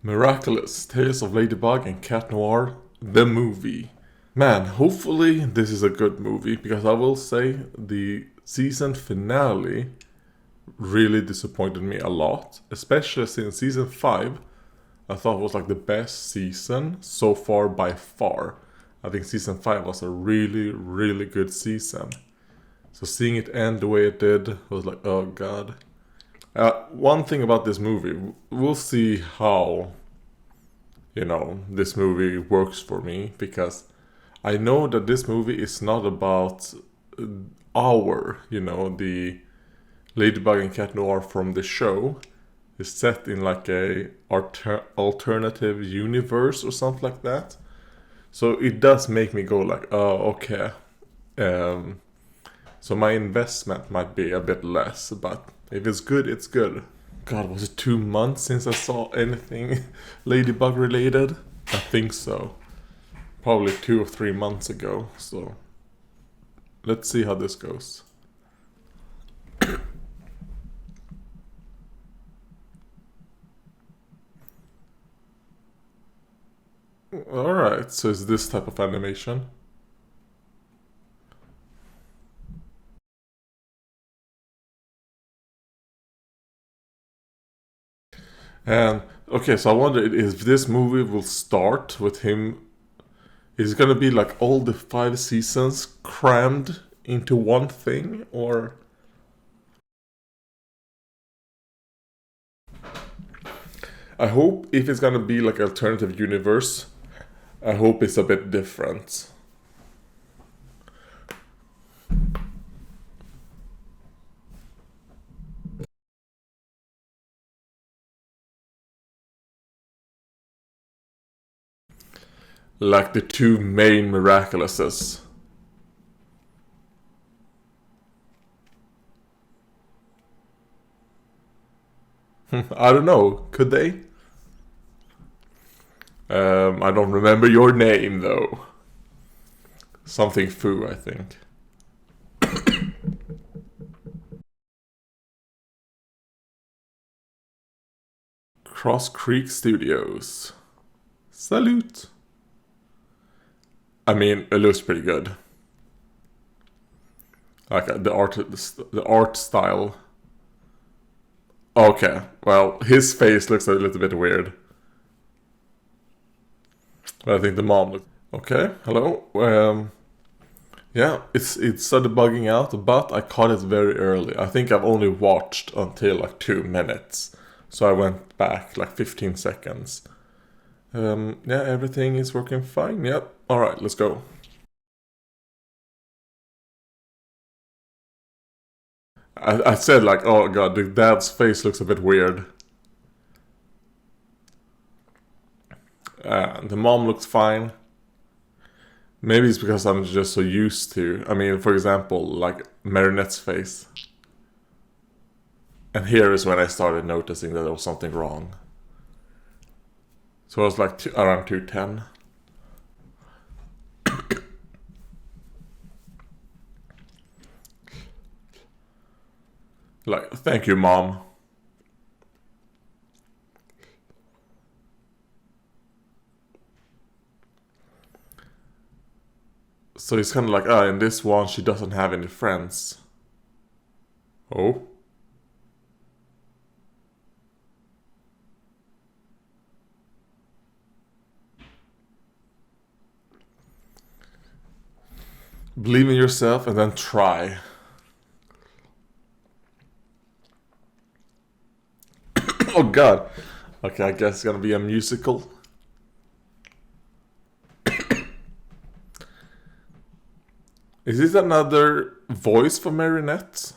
Miraculous, Tales of Ladybug and Cat Noir, the movie. Man, hopefully this is a good movie, because I will say the season finale really disappointed me a lot, especially since season 5 I thought was like the best season so far by far. I think season 5 was a really, really good season. So seeing it end the way it did was like, oh god. One thing about this movie, we'll see how, this movie works for me, because I know that this movie is not about the Ladybug and Cat Noir from the show. It's set in like a alternative universe or something like that. So it does make me go like, oh, okay. So my investment might be a bit less, but if it's good, it's good. God, was it 2 months since I saw anything Ladybug related? I think so. Probably 2 or 3 months ago, so let's see how this goes. Alright, so it's this type of animation. And okay, so I wonder if this movie will start with him. Is it gonna be like all the 5 seasons crammed into one thing, or? I hope if it's gonna be like alternative universe, I hope it's a bit different. Like the 2 main Miraculouses. I don't know, could they? I don't remember your name though. Something Fu, I think. Cross Creek Studios. Salute. I mean, it looks pretty good. Like the art style. Okay, well, his face looks a little bit weird. But I think the mom looks... Okay, hello. Yeah, it started bugging out, but I caught it very early. I think I've only watched until like 2 minutes. So I went back like 15 seconds. Yeah, everything is working fine. Yep. Alright, let's go. I said like, oh god, the dad's face looks a bit weird. The mom looks fine. Maybe it's because I'm just so used to... I mean, for example, like Marinette's face. And here is when I started noticing that there was something wrong. So I was like around 210. Like, thank you, mom. So it's kind of like, in this one she doesn't have any friends. Oh? Believe in yourself and then try. Oh god. Okay, I guess it's gonna be a musical. Is this another voice for Marinette?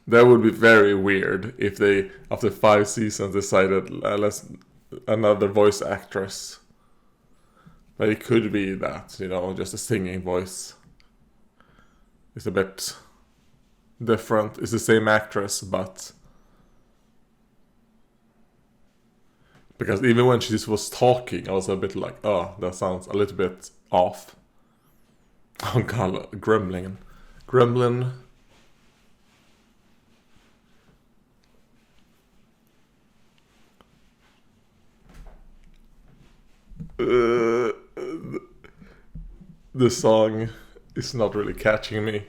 That would be very weird if they, after 5 seasons, decided let's another voice actress. But it could be that, just a singing voice. It's a bit different. It's the same actress, but... Because even when she just was talking, I was a bit like, oh, that sounds a little bit off. Oh god, Gremlin. Uh, the song is not really catching me.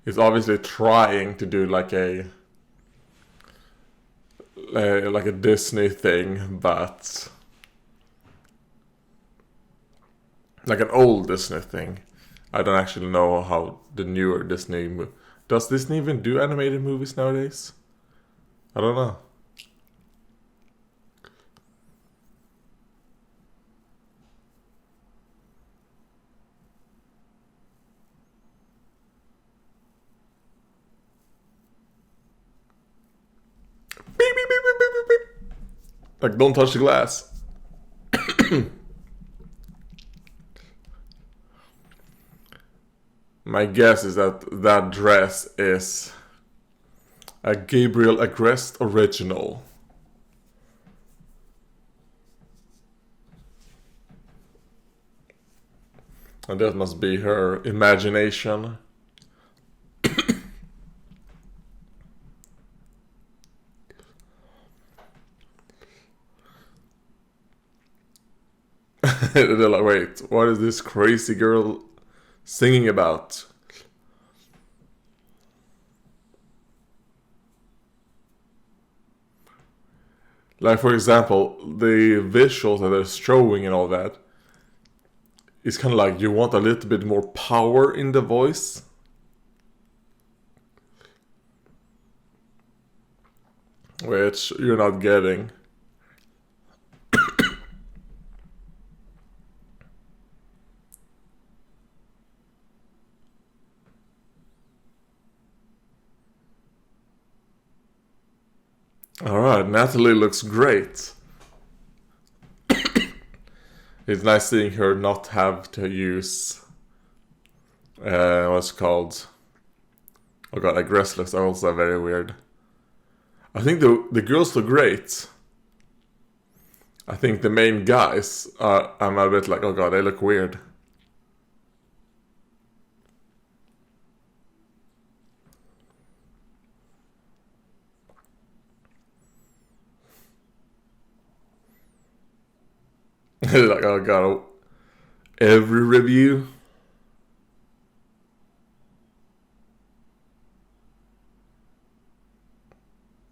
It's obviously trying to do like a Disney thing, but like an old Disney thing. I don't actually know how the newer Disney does Disney even do animated movies nowadays? I don't know. Beep, beep, beep, beep, beep, beep. Like, don't touch the glass. My guess is that that dress is a Gabriel Agreste original. And that must be her imagination. They're like, wait, what is this crazy girl singing about? Like, for example, the visuals that they're showing and all that, it's kind of like you want a little bit more power in the voice. Which you're not getting. Alright, Natalie looks great. It's nice seeing her not have to use what's it called? Oh god, aggress looks also very weird. I think the girls look great. I think the main guys are, I'm a bit like, oh god, they look weird. Like, oh god, every review.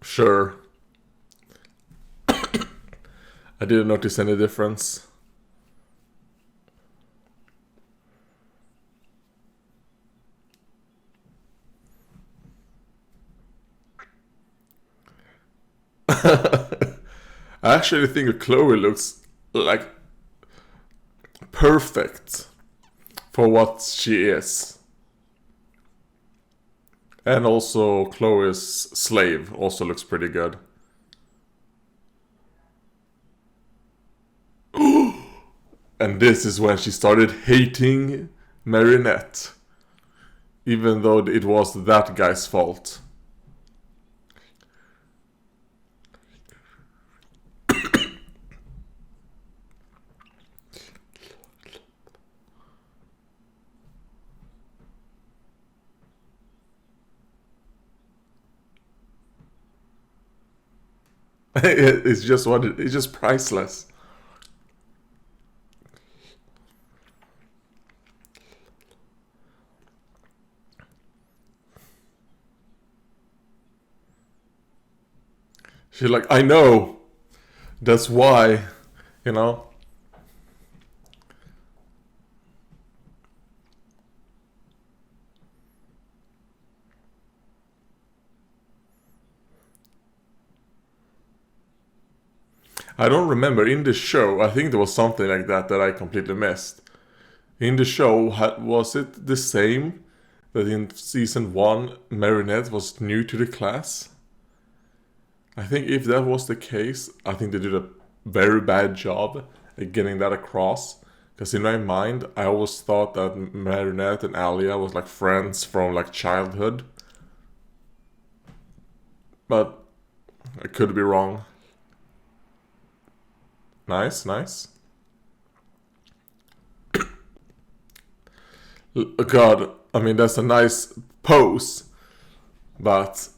Sure. I didn't notice any difference. I actually think Chloe looks like perfect for what she is. And also Chloe's slave also looks pretty good. And this is when she started hating Marinette. Even though it was that guy's fault. It's just it's just priceless. She's like, I know. That's why, you know. I don't remember in the show. I think there was something like that that I completely missed. In the show, was it the same that in season 1 Marinette was new to the class? I think if that was the case, I think they did a very bad job at getting that across. Because in my mind, I always thought that Marinette and Alia was like friends from like childhood. But I could be wrong. Nice, nice. God, I mean, that's a nice pose. But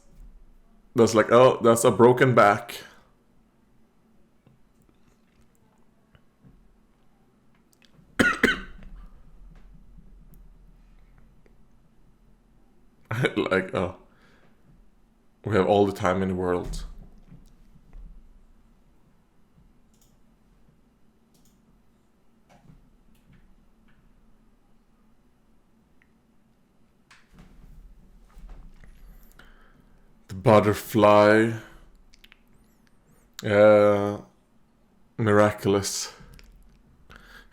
That's like, oh, that's a broken back. Like, oh, we have all the time in the world. The butterfly. Miraculous.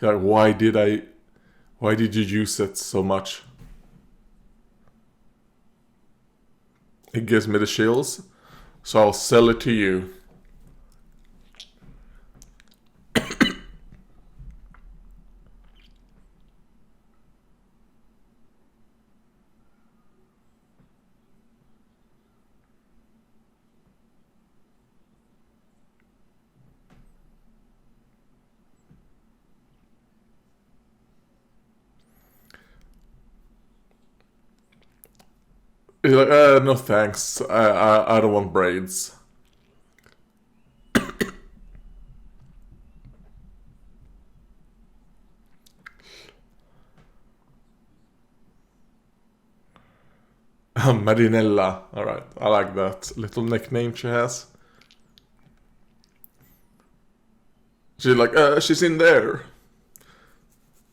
Like, why did you use it so much? It gives me the chills, so I'll sell it to you. He's like, no thanks. I don't want braids. Marinella. Alright, I like that little nickname she has. She's like, she's in there.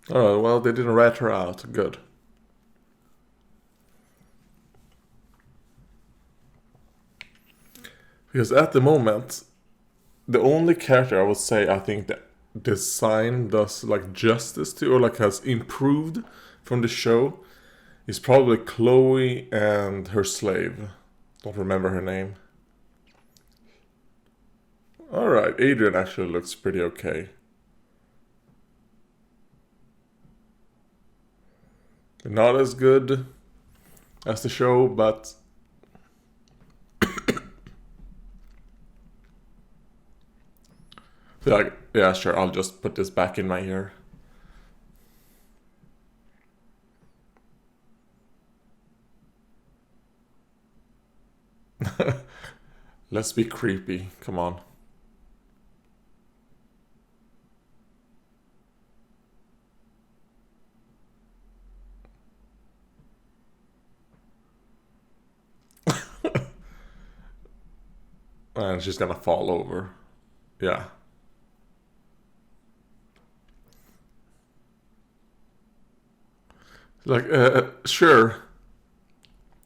Alright, well, they didn't rat her out. Good. Because at the moment, the only character I would say I think the design does like justice to, or like has improved from the show, is probably Chloe and her slave. Don't remember her name. Alright, Adrian actually looks pretty okay. Not as good as the show, but like, yeah, sure, I'll just put this back in my ear. Let's be creepy, come on. And she's gonna fall over. Yeah. Like, sure.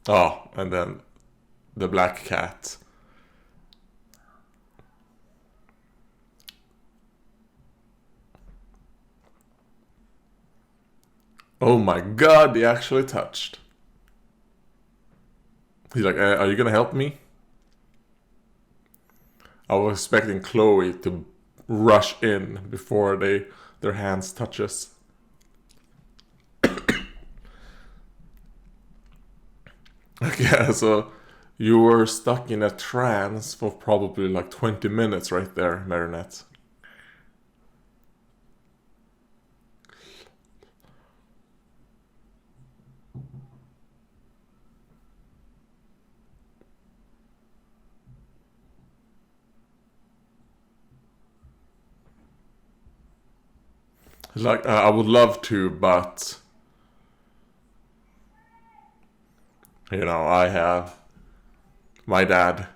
Oh, and then the black cat. Oh my god, they actually touched. He's like, are you gonna help me? I was expecting Chloe to rush in before their hands touches. Okay, so you were stuck in a trance for probably like 20 minutes right there, Marinette. Like, I would love to, but you know, I have my dad.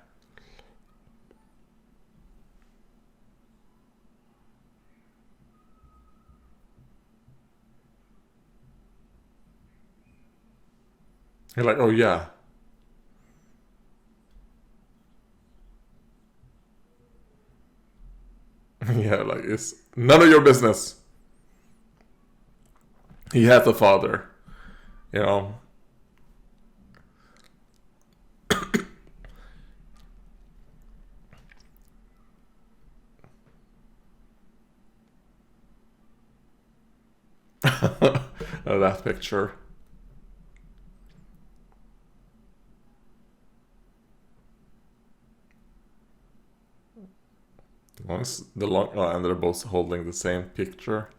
You're like, oh yeah. Yeah, like, it's none of your business. He has a father, you know. That picture. Once the long, and they're both holding the same picture.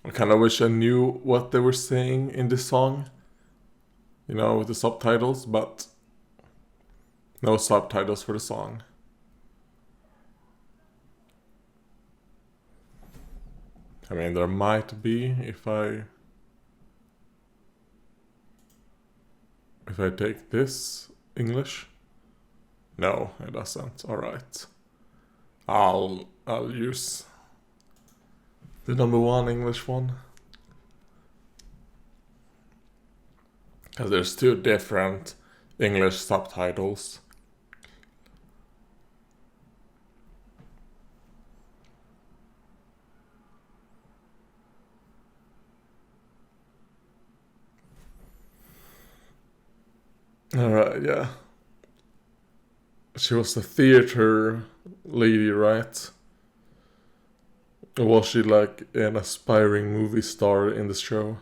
I kind of wish I knew what they were saying in this song, you know, with the subtitles, but no subtitles for the song. I mean, there might be if I take this English. No, it doesn't. All right. I'll use the number one English one. Because there's two different English subtitles. Alright, yeah. She was a theater lady, right? Or was she like an aspiring movie star in the show?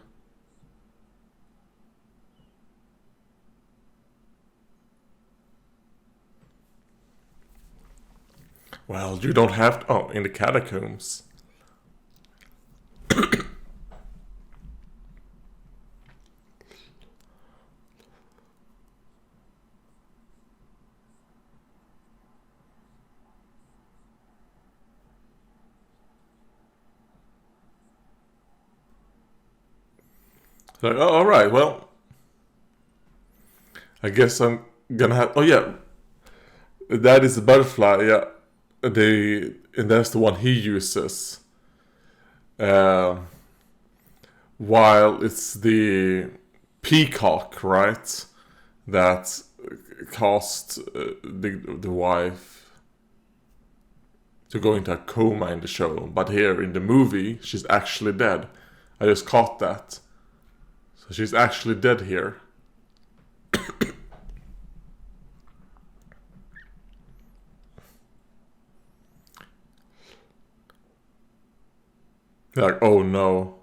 Well, you don't have to. Oh, in the catacombs. Like, oh, alright, well. I guess I'm gonna have. Oh, yeah. That is the butterfly, yeah. And that's the one he uses. While it's the peacock, right? That caused the wife to go into a coma in the show. But here in the movie, she's actually dead. I just caught that. So she's actually dead here. Like, oh no.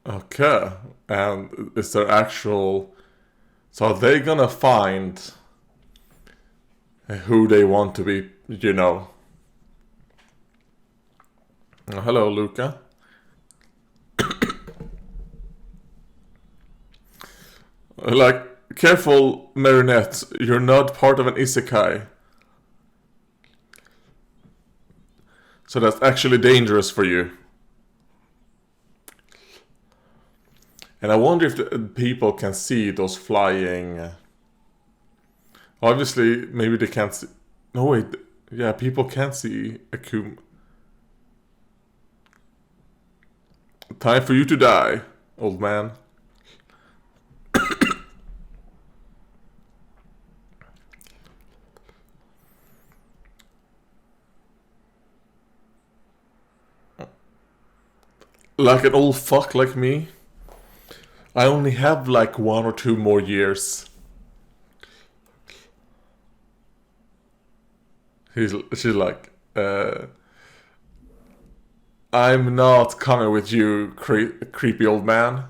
Okay. And is there actual... So are they gonna find who they want to be, you know? Oh, hello, Luca. Like, careful, Marinette. You're not part of an isekai. So that's actually dangerous for you. And I wonder if the people can see those flying... Obviously, maybe they can't see... No, wait. Yeah, people can't see Akum. Time for you to die, old man. Like an old fuck like me, I only have like 1 or 2 more years. She's like, I'm not coming with you, creepy old man.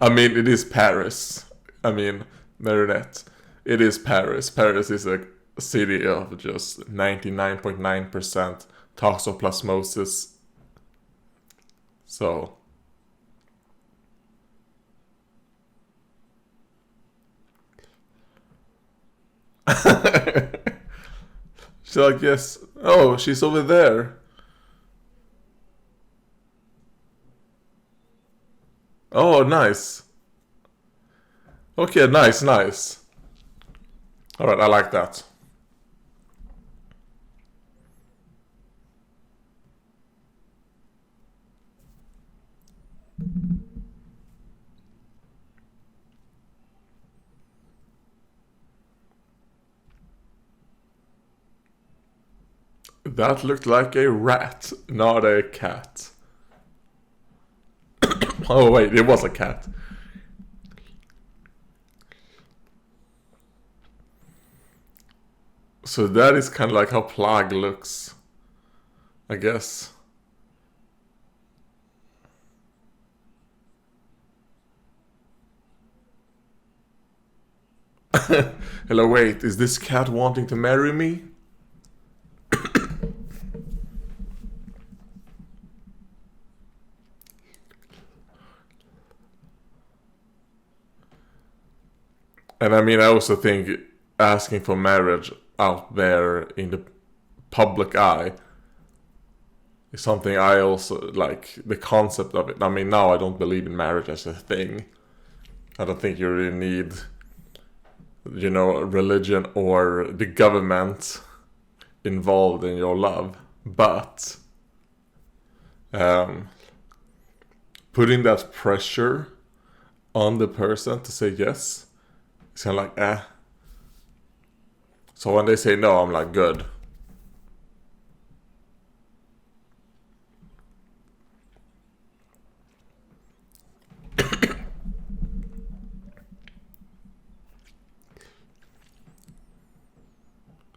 I mean, it is Paris. I mean, Marinette. It is Paris. Paris is a city of just 99.9% toxoplasmosis. So... She's like, yes. Oh, she's over there. Oh, nice. Okay, nice, nice. Alright, I like that. That looked like a rat, not a cat. Oh wait, it was a cat. So that is kind of like how Plague looks, I guess. Hello, wait, is this cat wanting to marry me? And I mean, I also think asking for marriage out there in the public eye is something I also like, the concept of it. I mean, now I don't believe in marriage as a thing. I don't think you really need, religion or the government involved in your love. But putting that pressure on the person to say yes, it's kind of like, So when they say no, I'm like, good.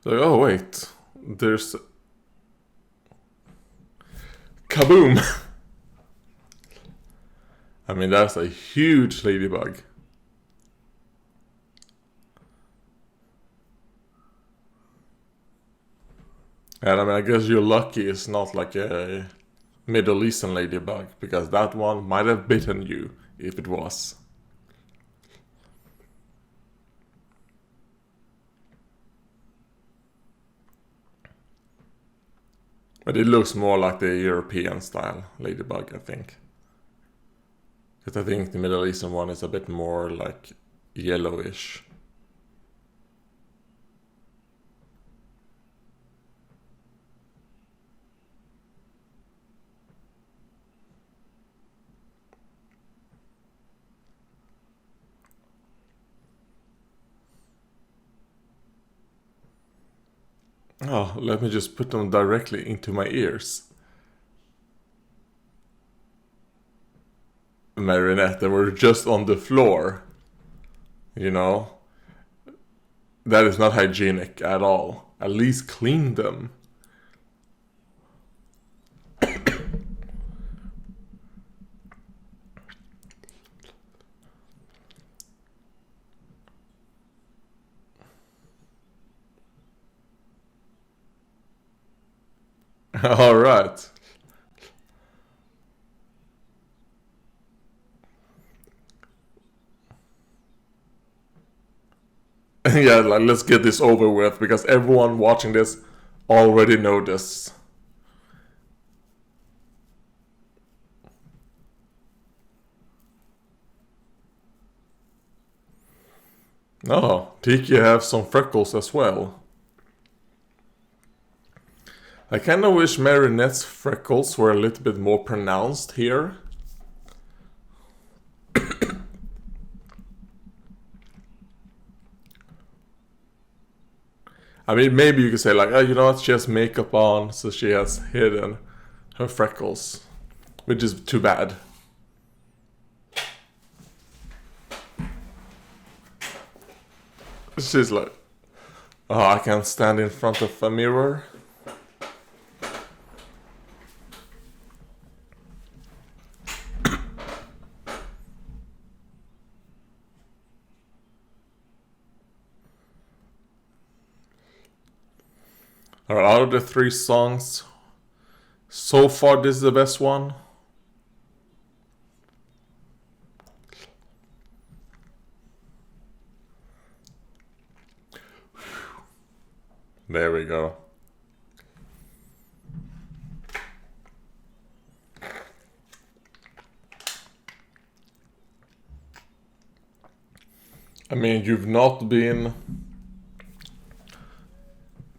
So, oh wait, there's kaboom. I mean, that's a huge ladybug. And I mean, I guess you're lucky it's not like a Middle Eastern ladybug, because that one might have bitten you if it was. But it looks more like the European style ladybug, I think. Because I think the Middle Eastern one is a bit more like yellowish. Oh, let me just put them directly into my ears. Marionette, they were just on the floor. That is not hygienic at all. At least clean them. All right. Yeah, like, let's get this over with, because everyone watching this already know this. Oh, Tiki have some freckles as well. I kind of wish Marinette's freckles were a little bit more pronounced here. I mean, maybe you could say like, oh, you know what, she has makeup on, so she has hidden her freckles. Which is too bad. She's like, oh, I can't stand in front of a mirror. Alright, out of the 3 songs, so far this is the best one. There we go. I mean, you've not been,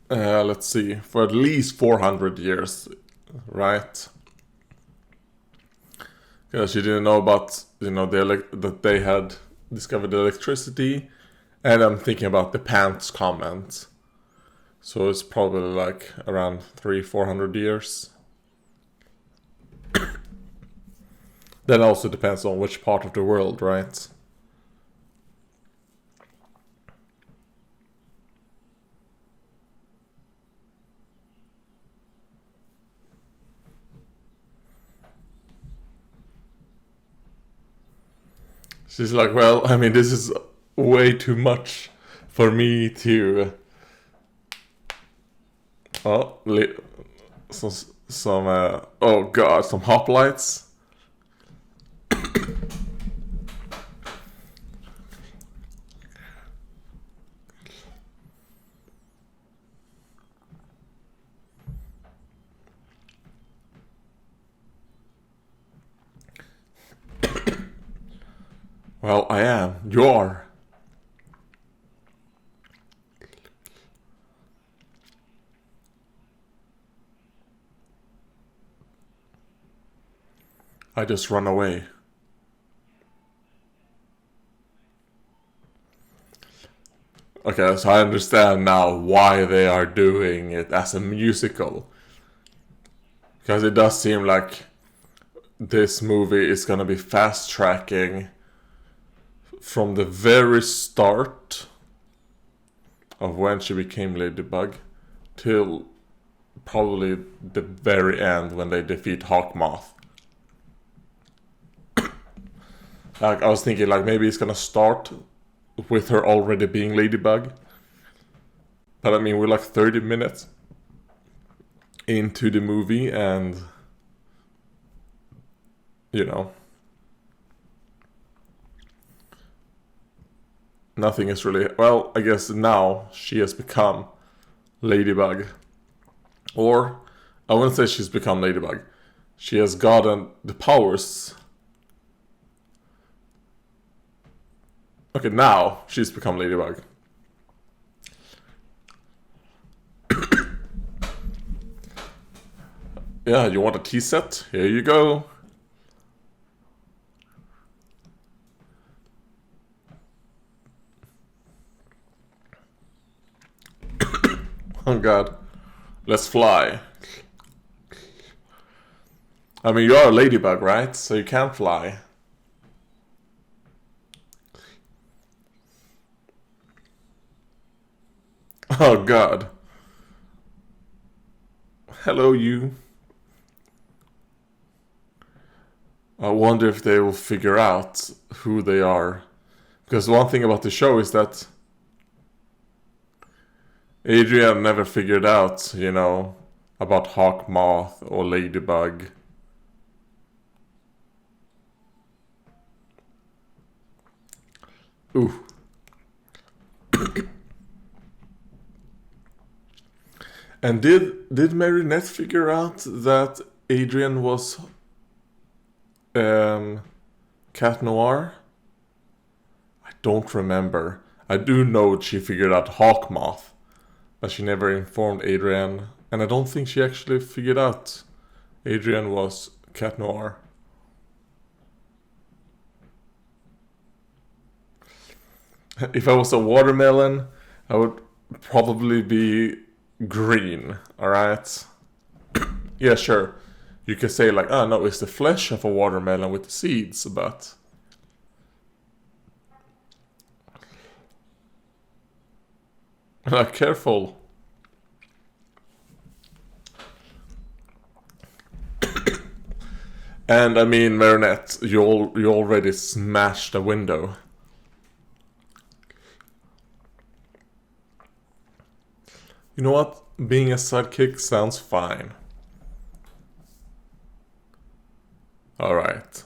let's see, for at least 400 years, right? Because you didn't know about, that they had discovered electricity, and I'm thinking about the pants comment. So it's probably like around 300-400 years. That also depends on which part of the world, right? She's like, well, I mean, this is way too much for me to... Oh, some oh god, some hoplites. Well, I am. You are. I just run away. Okay, so I understand now why they are doing it as a musical. Because it does seem like this movie is gonna be fast tracking from the very start of when she became Ladybug till probably the very end when they defeat Hawkmoth. Like, I was thinking, like, maybe it's gonna start with her already being Ladybug. But I mean, we're like 30 minutes into the movie, and you know, nothing is really... Well, I guess now she has become Ladybug. Or, I wouldn't say she's become Ladybug. She has gotten the powers. Okay, now she's become Ladybug. Yeah, you want a tea set? Here you go. Oh god. Let's fly. I mean, you're a ladybug, right? So you can fly. Oh god. Hello, you. I wonder if they will figure out who they are. Because one thing about the show is that Adrian never figured out, you know, about Hawkmoth or Ladybug. Ooh. And did Marinette figure out that Adrian was Cat Noir? I don't remember. I do know she figured out Hawkmoth, but she never informed Adrian, and I don't think she actually figured out Adrian was Cat Noir. If I was a watermelon, I would probably be green, alright? Yeah, sure. You could say like, oh no, it's the flesh of a watermelon with the seeds, but... Careful. And I mean, Marinette, you already smashed a window. You know what? Being a sidekick sounds fine. Alright.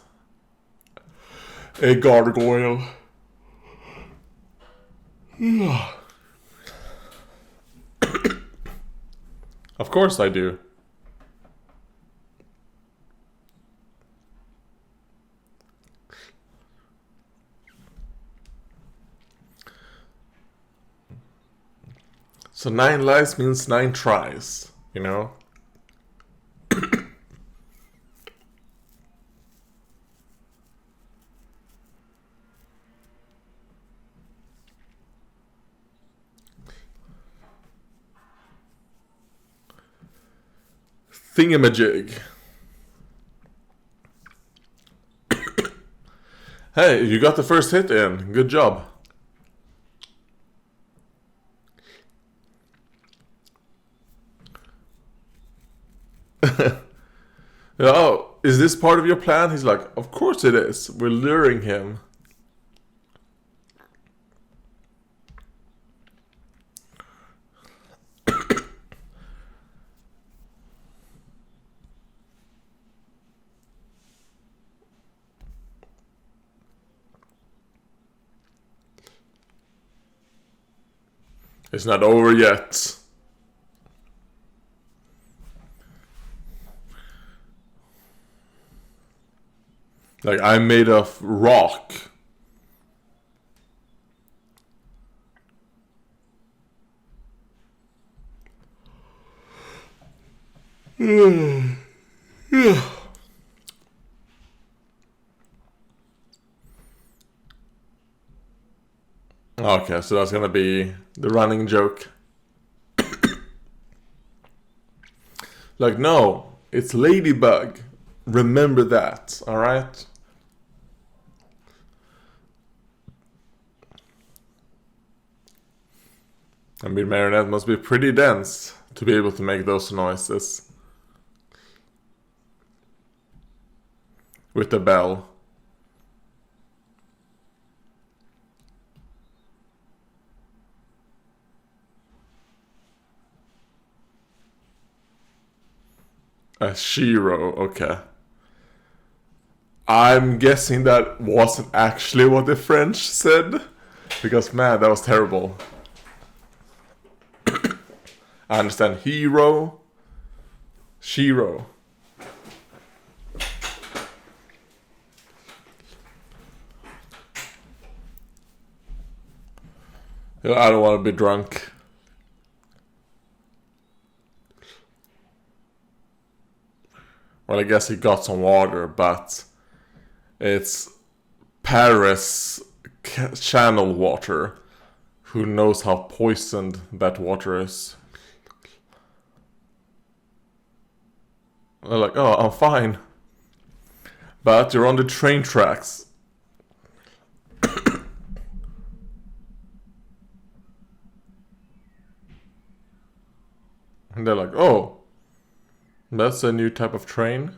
A gargoyle. Of course I do. So 9 lives means 9 tries, you know? thingamajig. Hey, you got the first hit in. Good job. Oh, is this part of your plan? He's like, of course it is. We're luring him. It's not over yet. Like, I'm made of rock. Okay, so that's gonna be the running joke. Like, no, it's Ladybug. Remember that, alright? I mean, Marionette must be pretty dense to be able to make those noises. With the bell. A Shiro, okay. I'm guessing that wasn't actually what the French said. Because, man, that was terrible. I understand hero. Shiro. I don't want to be drunk. Well, I guess he got some water, but it's Paris channel water. Who knows how poisoned that water is? They're like, oh, I'm fine. But you're on the train tracks. And they're like, oh, that's a new type of train.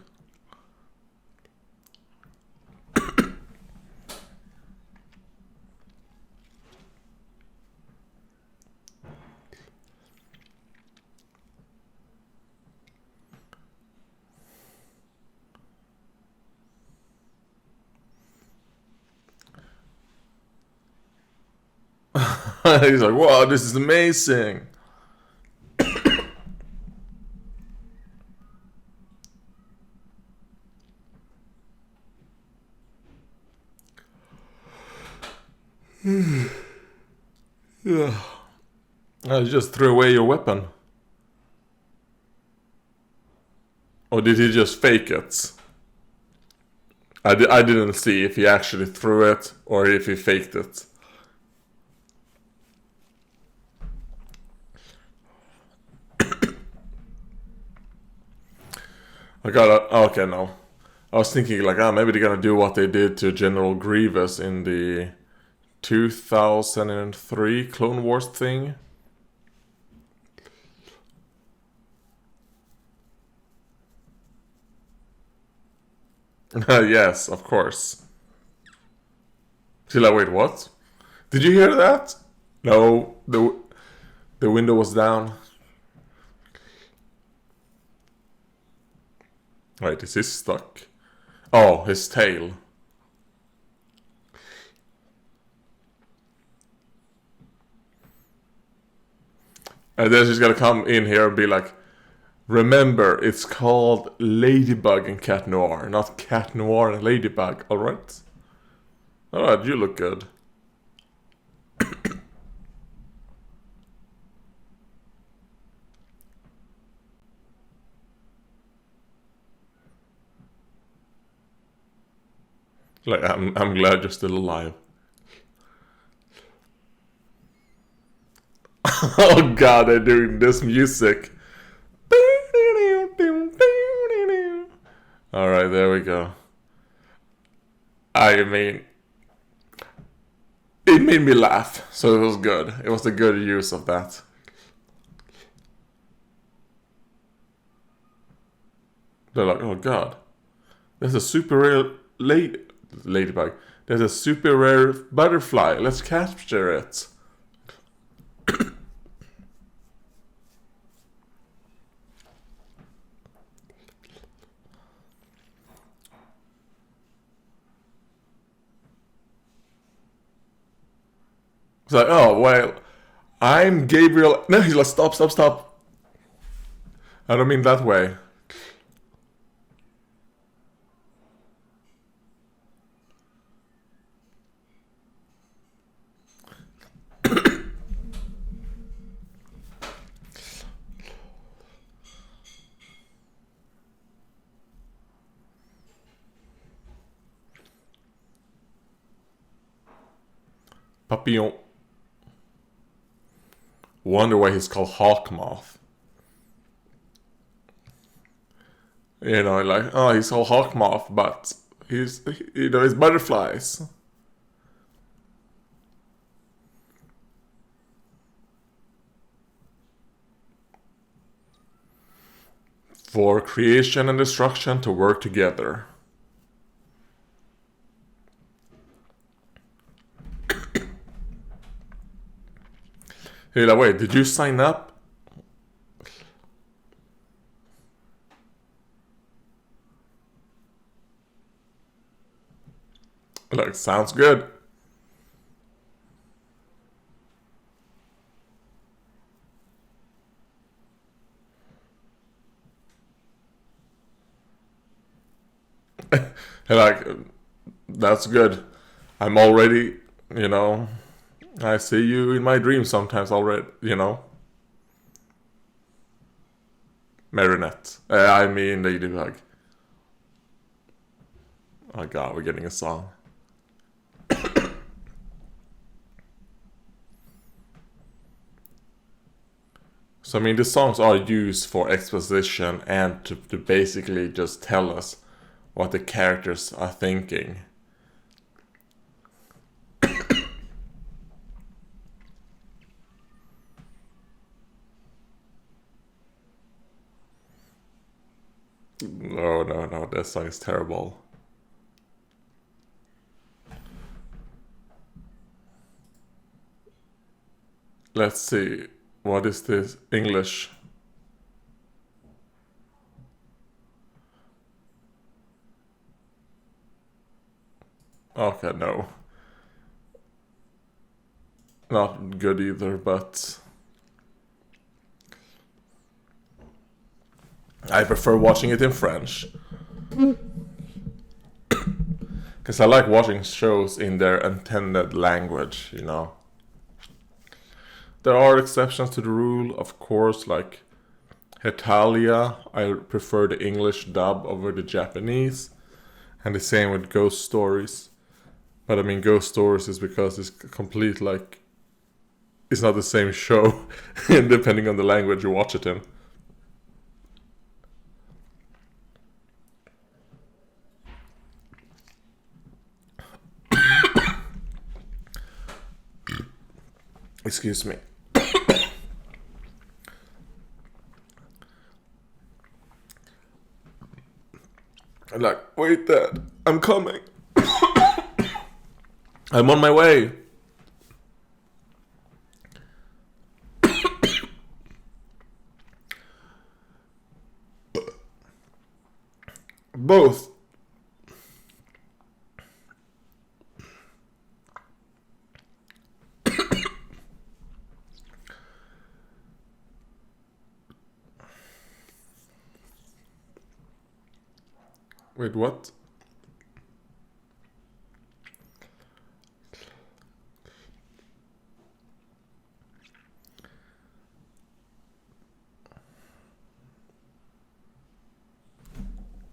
He's like, wow, this is amazing. Yeah. You just threw away your weapon. Or did he just fake it? I didn't see if he actually threw it or if he faked it. Okay, no. I was thinking like, maybe they're gonna do what they did to General Grievous in the 2003 Clone Wars thing. Yes, of course. She's like, wait, what? Did you hear that? No, the window was down. Wait, is he stuck? Oh, his tail. And then she's gonna come in here and be like, remember, it's called Ladybug and Cat Noir, not Cat Noir and Ladybug, alright? Alright, you look good. Like, I'm glad you're still alive. Oh god, they're doing this music. Alright, there we go. I mean, it made me laugh, so it was good. It was a good use of that. They're like, oh god, there's a super rare ladybug. There's a super rare butterfly. Let's capture it. It's like, oh, well, I'm Gabriel. No, he's like, stop, stop, stop. I don't mean that way. Papillon. Wonder why he's called Hawkmoth. You know, like, oh, he's called Hawkmoth, but he's butterflies. For creation and destruction to work together. Hey, like, wait, did you sign up? Like, sounds good. Like, that's good. I'm already, I see you in my dreams sometimes already, Marinette. I mean Ladybug. Oh god, we're getting a song. So I mean, the songs are used for exposition and to basically just tell us what the characters are thinking. No, that song is terrible. Let's see, what is this? English. Okay, no. Not good either, but I prefer watching it in French. Because I like watching shows in their intended language, There are exceptions to the rule, of course, like Hetalia. I prefer the English dub over the Japanese. And the same with Ghost Stories. But I mean, Ghost Stories is because it's complete, like, it's not the same show, depending on the language you watch it in. Excuse me. I'm like, wait, Dad, I'm coming. I'm on my way. Both. Wait, what?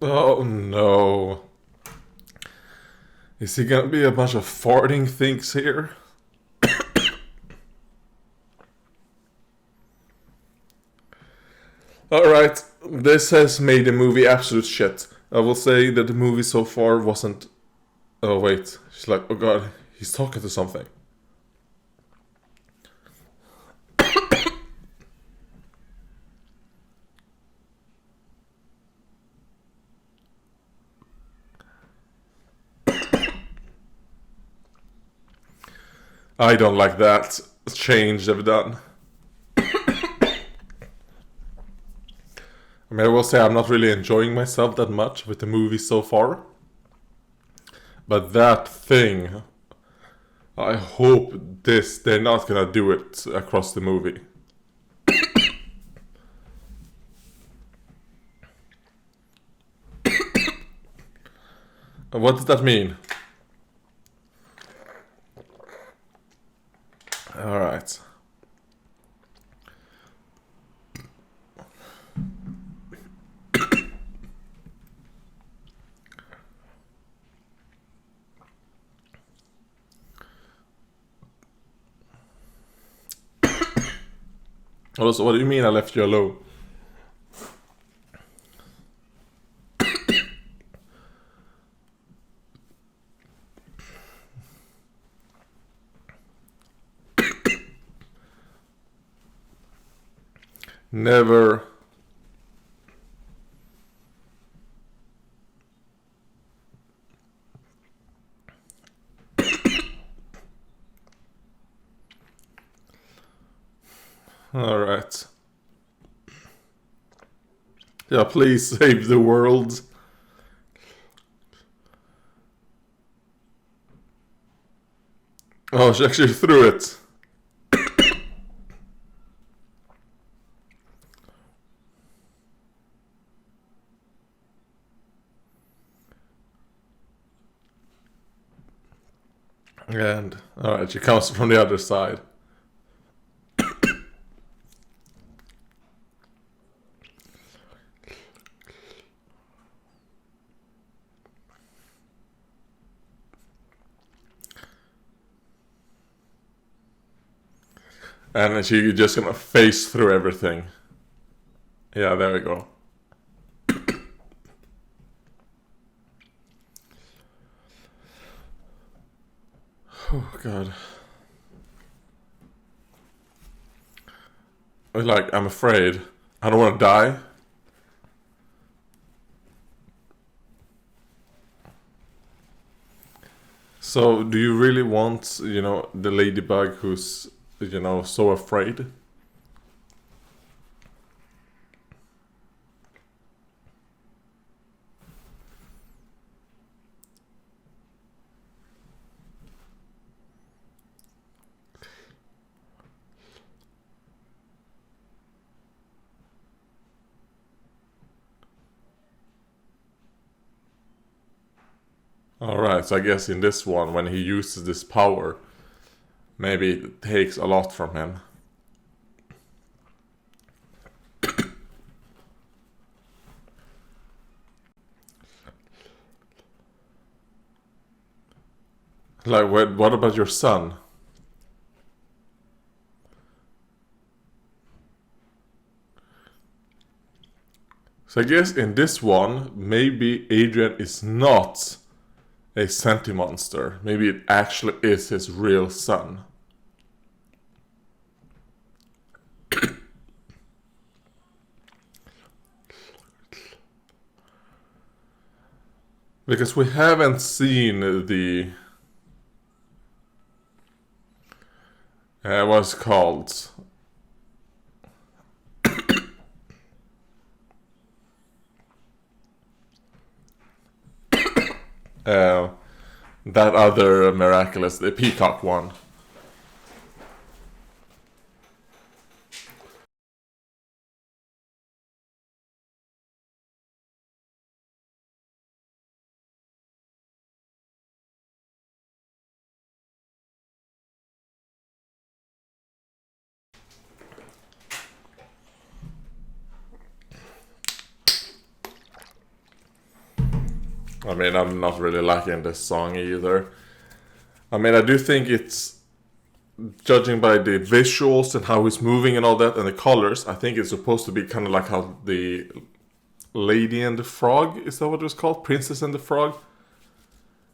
Oh no. Is he gonna be a bunch of farting things here? Alright, this has made the movie absolute shit. I will say that the movie so far wasn't. Oh wait, she's like, oh god, he's talking to something. I don't like that change they've done. I mean, I will say I'm not really enjoying myself that much with the movie so far. But that thing, I hope they're not gonna do it across the movie. What does that mean? Alright. Also, what do you mean I left you alone? Never. Alright. Yeah, please save the world. Oh, she actually threw it. And, alright, she comes from the other side. And she just gonna face through everything. Yeah, there we go. Oh god. Like, I'm afraid. I don't want to die. So, do you really want, the Ladybug who's, so afraid? Alright, so I guess in this one, when he uses this power, maybe it takes a lot from him. Like, what about your son? So I guess in this one, maybe Adrian is not a senti monster. Maybe it actually is his real son. Because we haven't seen the what's it called? That other Miraculous, the peacock one. I mean, I'm not really liking this song either. I mean, I do think it's, judging by the visuals and how he's moving and all that, and the colors, I think it's supposed to be kind of like how the Lady and the Frog. Is that what it was called? Princess and the Frog.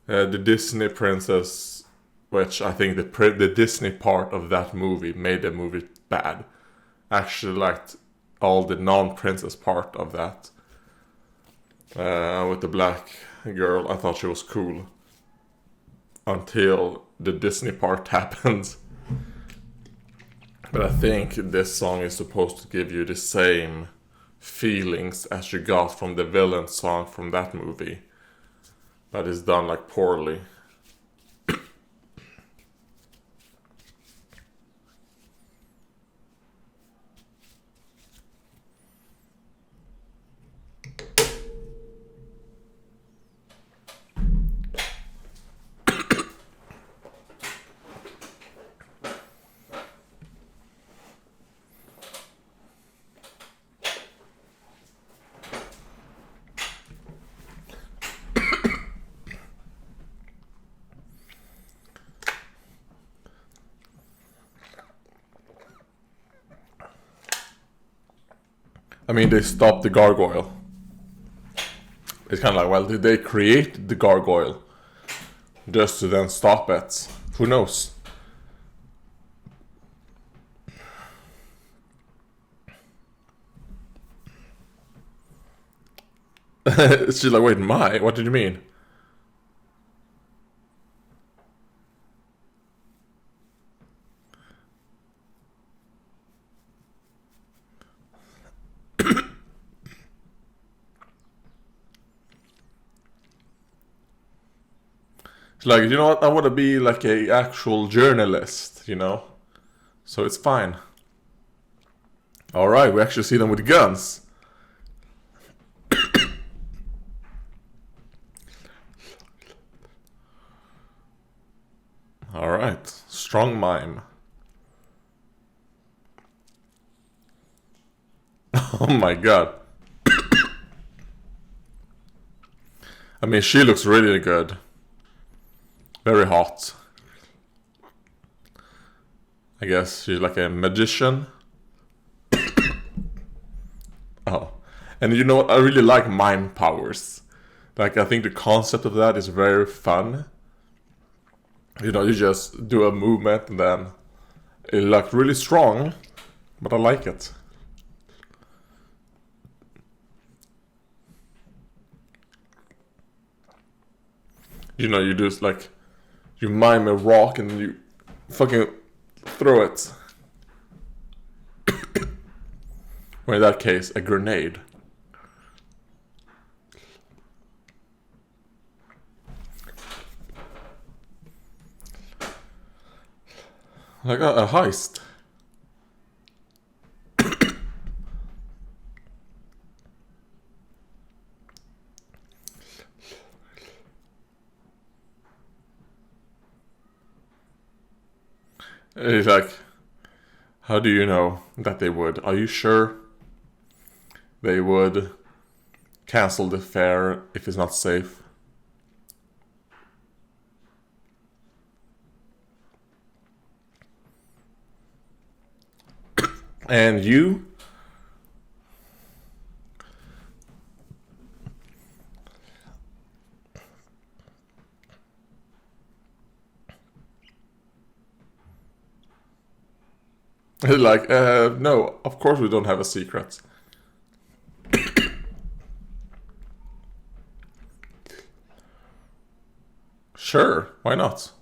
The Disney princess, which I think the Disney part of that movie made the movie bad. Actually liked all the non-princess part of that. With the black girl, I thought she was cool. Until the Disney part happens. But I think this song is supposed to give you the same feelings as you got from the villain song from that movie. But it's done like poorly. I mean, they stopped the gargoyle. It's kind of like, well, did they create the gargoyle just to then stop it? Who knows? She's like, wait, what did you mean? She's like, you know what? I want to be like a actual journalist, you know? So it's fine. Alright, we actually see them with guns. Alright, strong mime. Oh my god. I mean, she looks really good. Very hot. I guess she's like a magician. Oh. And you know what? I really like mime powers. Like, I think the concept of that is very fun. You know, you just do a movement and then it looks really strong, but I like it. You know, you just like, you mime a rock and you fucking throw it. Or in that case, a grenade. Like a heist. He's like, how do you know that they would? Are you sure they would cancel the fair if it's not safe? And you? Like, no, of course we don't have a secret. Sure, why not?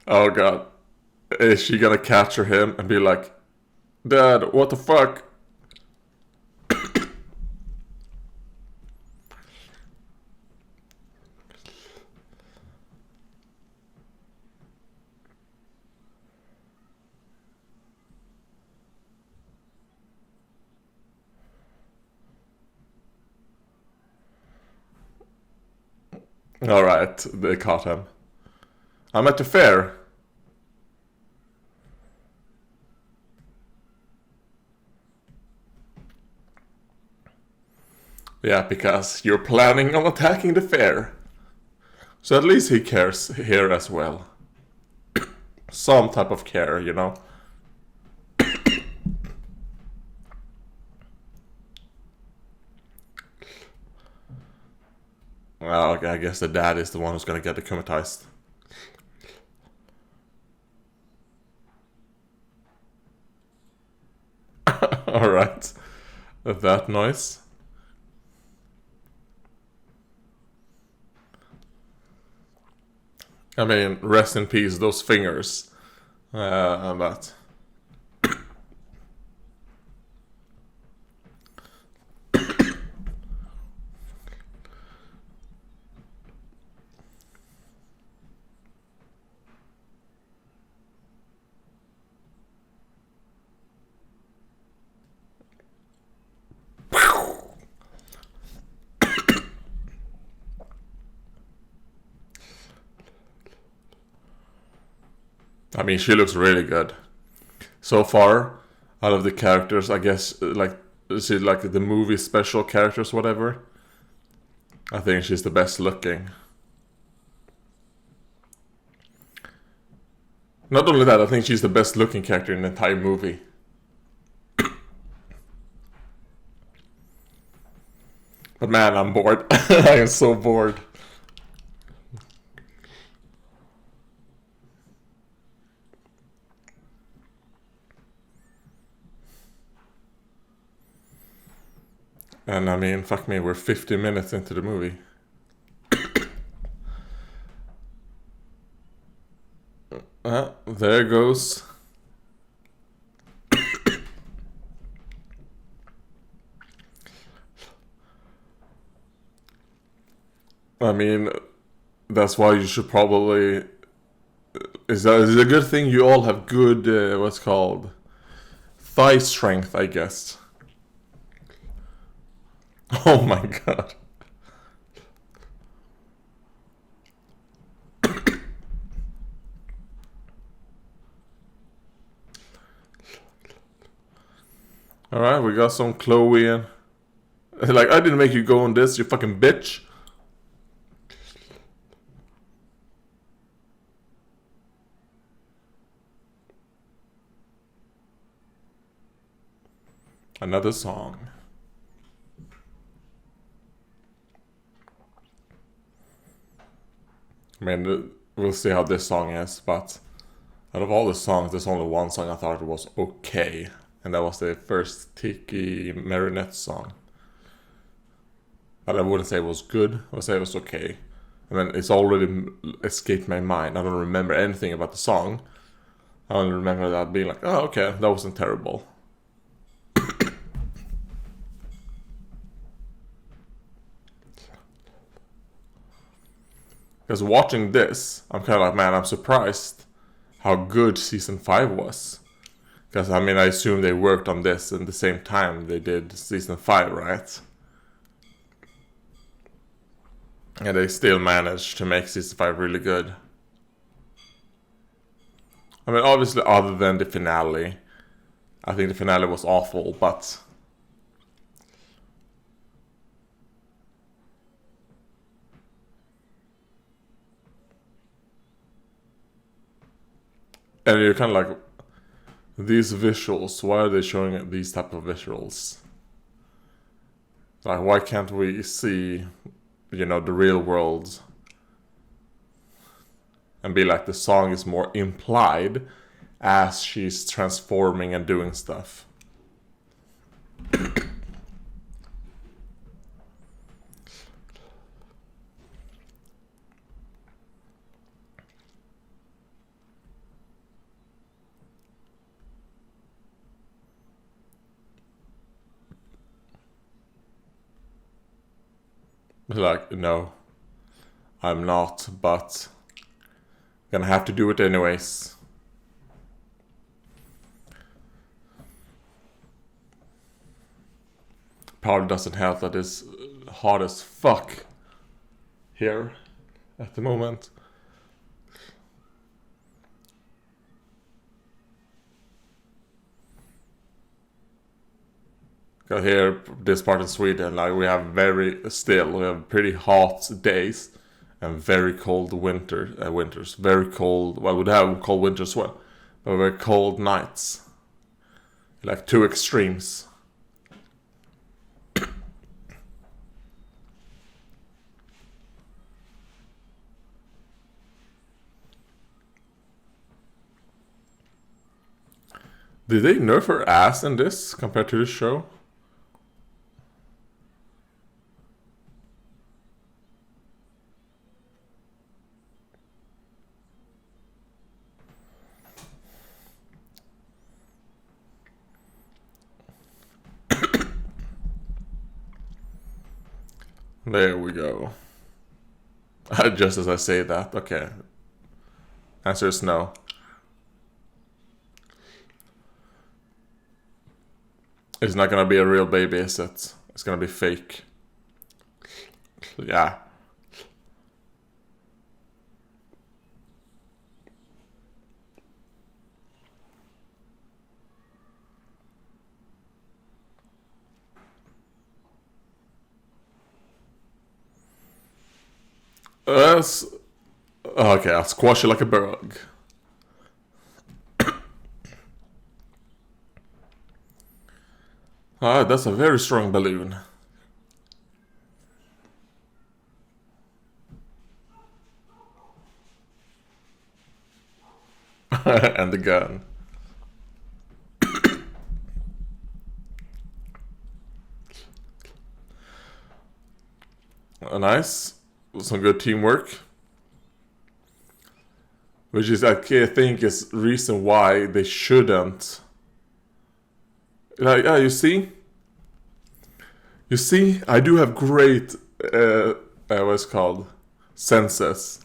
Oh god. Is she gonna capture him and be like, Dad, what the fuck? Alright, they caught him. I'm at the fair. Yeah, because you're planning on attacking the fair. So at least he cares here as well. Some type of care, you know? Well, okay, I guess the dad is the one who's gonna get decomatized. Alright. That noise. I mean, rest in peace, those fingers. But... I mean, she looks really good. So far, out of the characters, I guess, like, she's like the movie special characters, whatever. I think she's the best looking. Not only that, I think she's the best looking character in the entire movie. But man, I'm bored. I am so bored. And I mean, fuck me, we're 50 minutes into the movie. There goes. I mean, that's why you should probably... Is it a good thing you all have good, what's called? Thigh strength, I guess. Oh my god. Alright, we got some Chloe in. Like, I didn't make you go on this, you fucking bitch. Another song. I mean, we'll see how this song is, but out of all the songs, there's only one song I thought was okay, and that was the first Tiki Marinette song. But I wouldn't say it was good, I would say it was okay. I mean, it's already escaped my mind. I don't remember anything about the song. I only remember that being like, oh, okay, that wasn't terrible. Because watching this, I'm kind of like, man, I'm surprised how good season 5 was. Because, I mean, I assume they worked on this in the same time they did season 5, right? And they still managed to make season 5 really good. I mean, obviously, other than the finale. I think the finale was awful, but... And you're kind of like, these visuals, why are they showing these type of visuals? Like, why can't we see, you know, the real world? And be like, the song is more implied as she's transforming and doing stuff. Like, no, I'm not, but gonna have to do it anyways. Probably doesn't help that it's hot as fuck here. at the moment. Because here, this part in Sweden, like we have we have pretty hot days and very cold winters. Very cold. Well, we'd have cold winters as well, but very cold nights. Like two extremes. Did they nerf her ass in this compared to the show? There we go. Just as I say that, okay. Answer is no. It's not gonna be a real baby, is it? It's gonna be fake. Yeah. Okay, I'll squash it like a bug. Ah, that's a very strong balloon. And the gun. Nice. Some good teamwork. Which is, I think, is reason why they shouldn't. Like, yeah, you see? You see, I do have great, what's it called? Senses.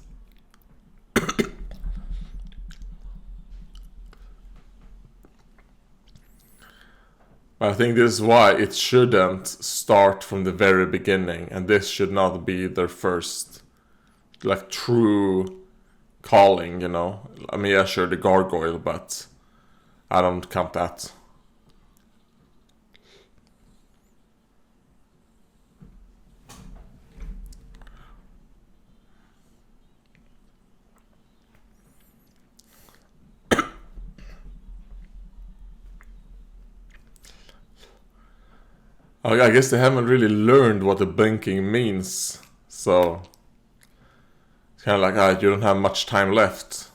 I think this is why it shouldn't start from the very beginning, and this should not be their first, like, true calling, you know? I mean, yeah, sure, the gargoyle, but I don't count that. I guess they haven't really learned what the blinking means, so it's kind of like, you don't have much time left.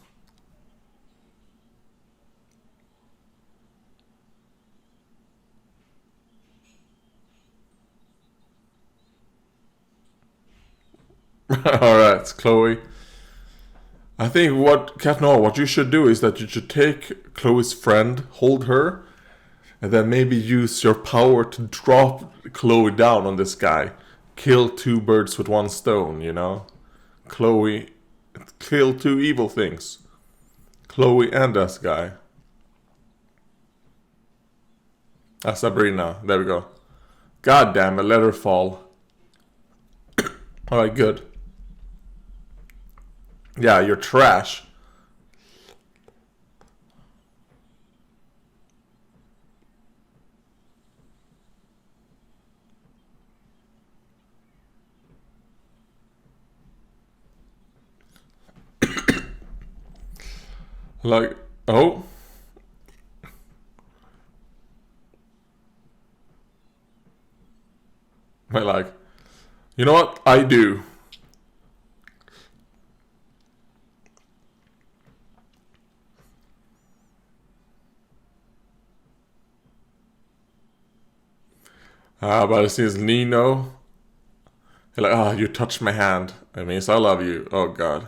Alright, Chloe. I think what you should do is that you should take Chloe's friend, hold her, and then maybe use your power to drop Chloe down on this guy. Kill two birds with one stone, you know? Chloe, kill two evil things. Chloe and this guy. Sabrina, there we go. God damn it, let her fall. Alright, good. Yeah, you're trash. Like, oh. Like, you know what? I do. But it says Nino. You're like, you touched my hand. It means I love you. Oh, God.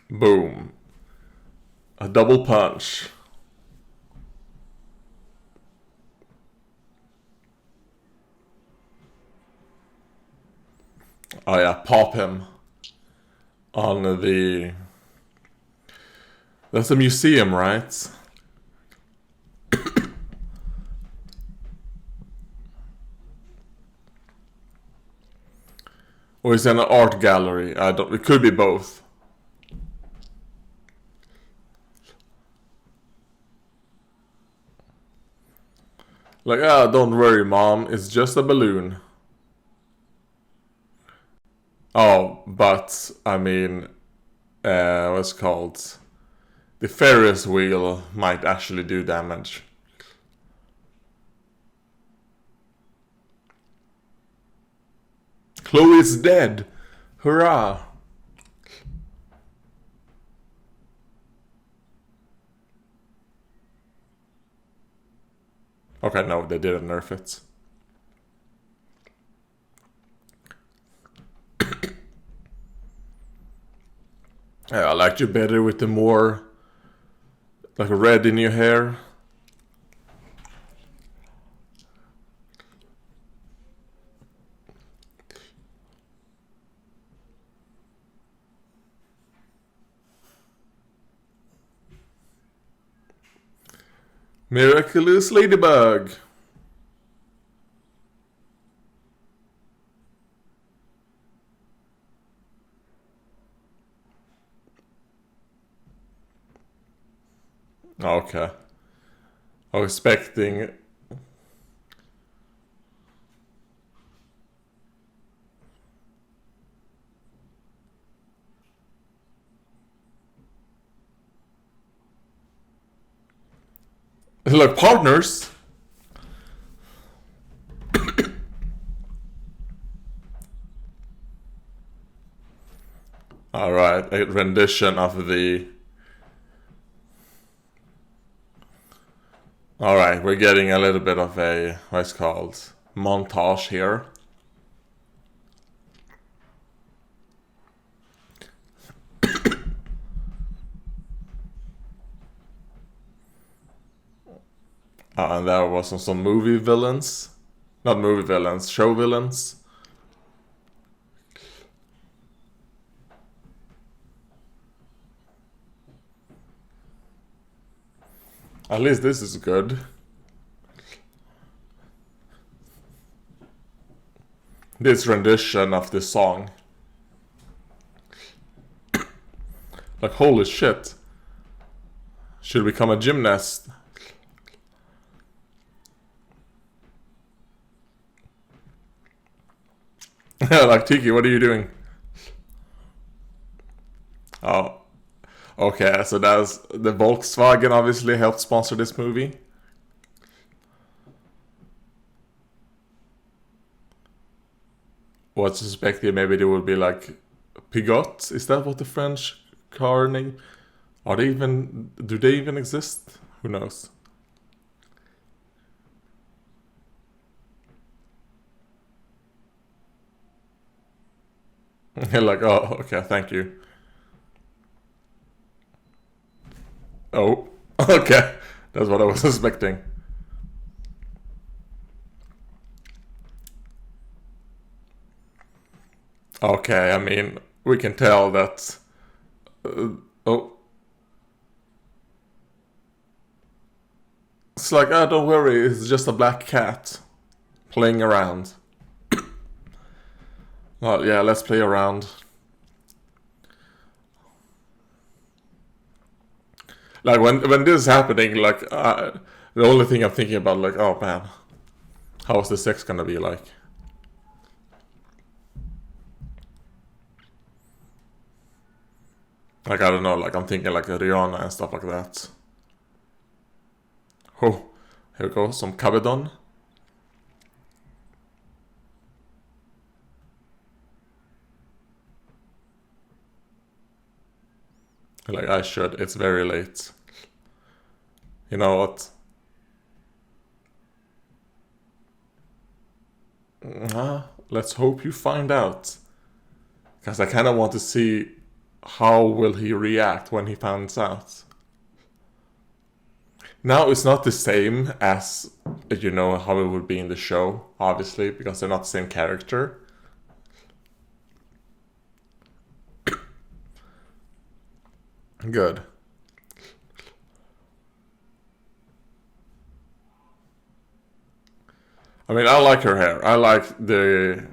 Boom. A double punch. Oh yeah, pop him on the... That's a museum, right? Or is it an art gallery? I don't. It could be both. Like, ah, don't worry, mom. It's just a balloon. Oh, but I mean, what's it called? The Ferris wheel might actually do damage. Chloe's dead! Hurrah! Okay, no, they didn't nerf it. Yeah, I liked you better with the more like red in your hair. Miraculous Ladybug. Okay. I was expecting. Look, partners. Alright, a rendition of the. Alright, we're getting a little bit of a, what's it called, montage here. And there was some movie villains. Not movie villains, show villains. At least this is good. This rendition of this song. Like, holy shit. Should become a gymnast. Like, Tiki, what are you doing? Oh. Okay, so that's the Volkswagen obviously helped sponsor this movie. What's suspected? Maybe there will be like Pigot. Is that what the French car name? Are they even? Do they even exist? Who knows? Like, oh, okay, thank you. Oh, okay, that's what I was suspecting. Okay, I mean, we can tell that. Oh, it's like, oh, don't worry, it's just a black cat playing around. Well, yeah, let's play around. Like when this is happening, like the only thing I'm thinking about, like, oh man, how is the sex gonna be like? Like, I don't know, like I'm thinking like Rihanna and stuff like that. Oh, here we go, some cabedon. Like, I should, it's very late. You know what? Let's hope you find out. Because I kind of want to see how will he react when he finds out. Now, it's not the same as, you know, how it would be in the show, obviously, because they're not the same character. Good. I mean, I like her hair. I like the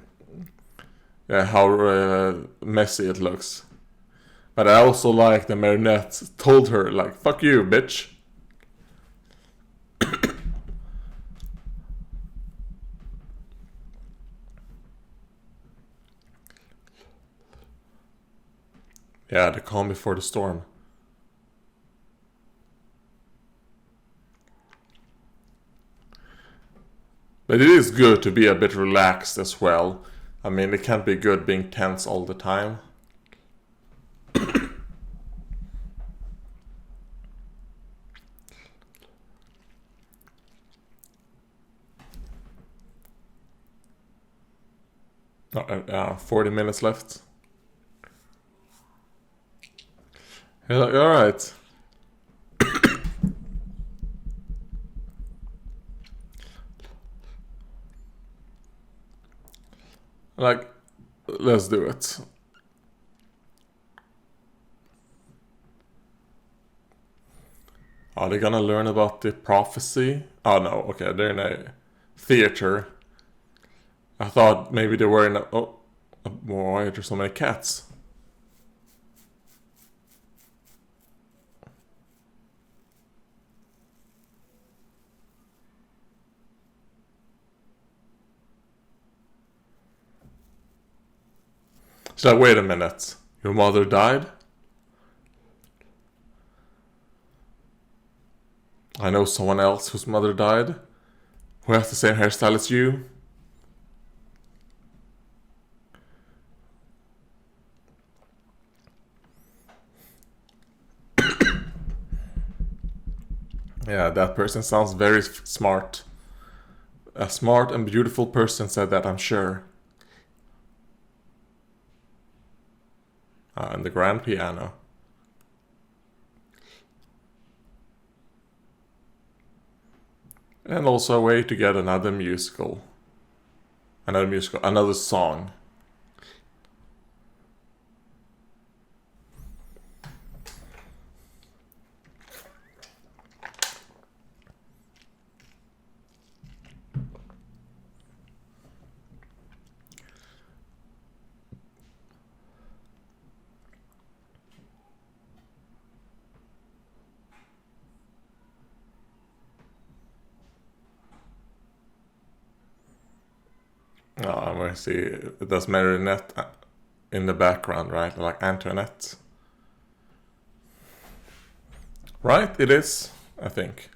how messy it looks. But I also like the marionette told her, like, fuck you, bitch. Yeah, the calm before the storm. But it is good to be a bit relaxed as well. I mean, it can't be good being tense all the time. Oh, 40 minutes left. Alright. Like, let's do it. Are they gonna learn about the prophecy? Oh no, okay, they're in a theater. I thought maybe they were in a... Oh, why are there so many cats? She's like, wait a minute. Your mother died? I know someone else whose mother died. Who has the same hairstyle as you. Yeah, that person sounds very smart. A smart and beautiful person said that, I'm sure. And the grand piano. And also a way to get another musical. Another song. Oh, I'm going to see, there's marionette in the background, right? Like Antoinette. Right? It is, I think.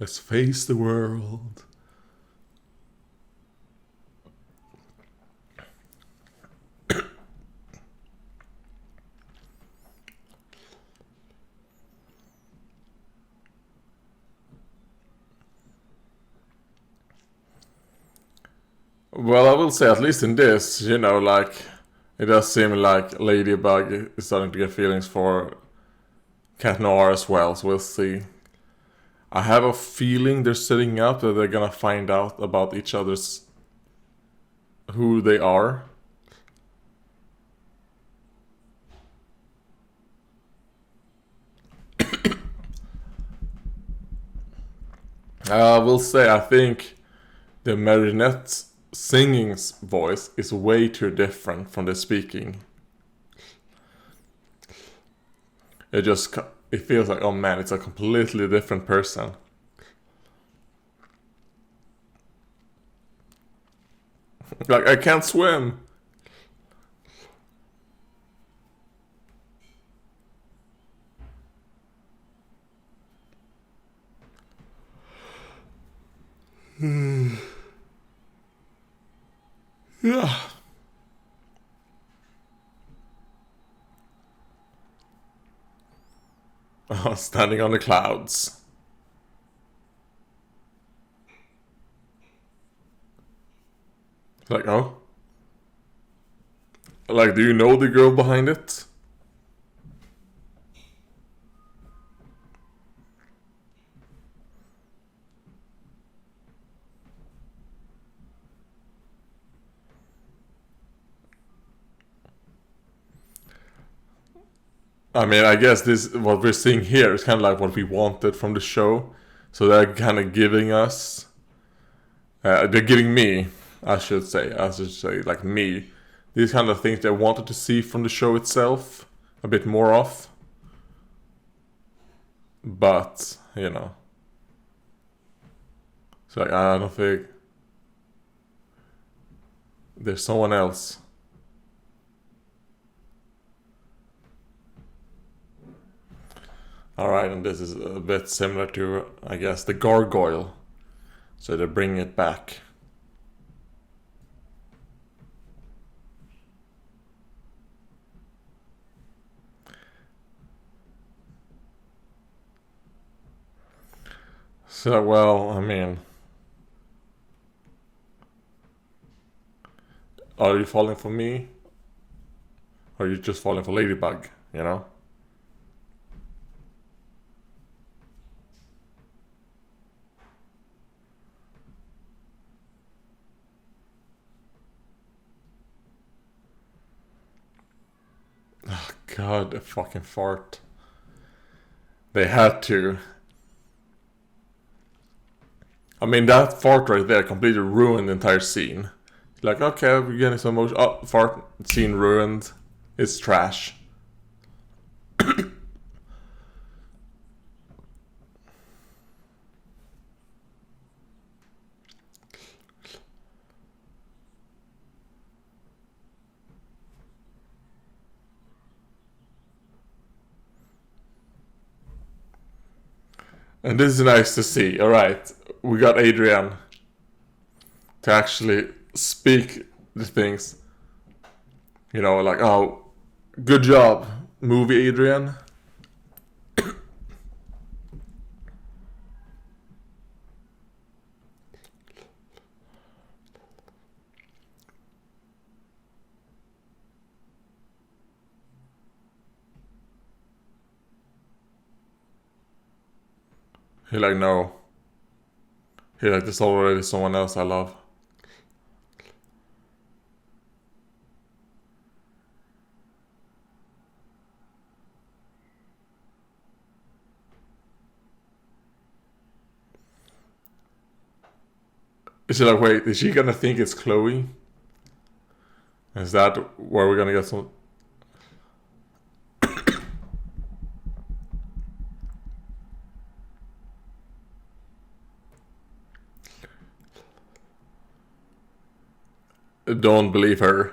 Let's face the world. Well, I will say, at least in this, like, it does seem like Ladybug is starting to get feelings for Cat Noir as well, so we'll see. I have a feeling they're setting up that they're gonna find out about each other's... who they are. I will say, I think the marionette singing's voice is way too different from the speaking. It feels like, oh man, it's a completely different person. Like, I can't swim. Yeah. Oh, standing on the clouds. Like, oh? Like, do you know the girl behind it? I mean, I guess this what we're seeing here is kind of like what we wanted from the show. So they're kind of giving us, they're giving me, I should say, like me, these kind of things they wanted to see from the show itself, a bit more of. But so like, I don't think there's someone else. Alright, and this is a bit similar to, I guess, the gargoyle. So they bring it back. So, well, I mean, are you falling for me? Or are you just falling for Ladybug, Oh, God, a fucking fart. They had to. I mean, that fart right there completely ruined the entire scene. Like, okay, we're getting some motion. Oh, fart, scene ruined. It's trash. And this is nice to see. Alright, we got Adrian to actually speak the things. Like, oh, good job, movie Adrian. He like, no. He like, there's already someone else I love. Is she like, wait, is she gonna think it's Chloe? Is that where we're gonna get some... Don't believe her.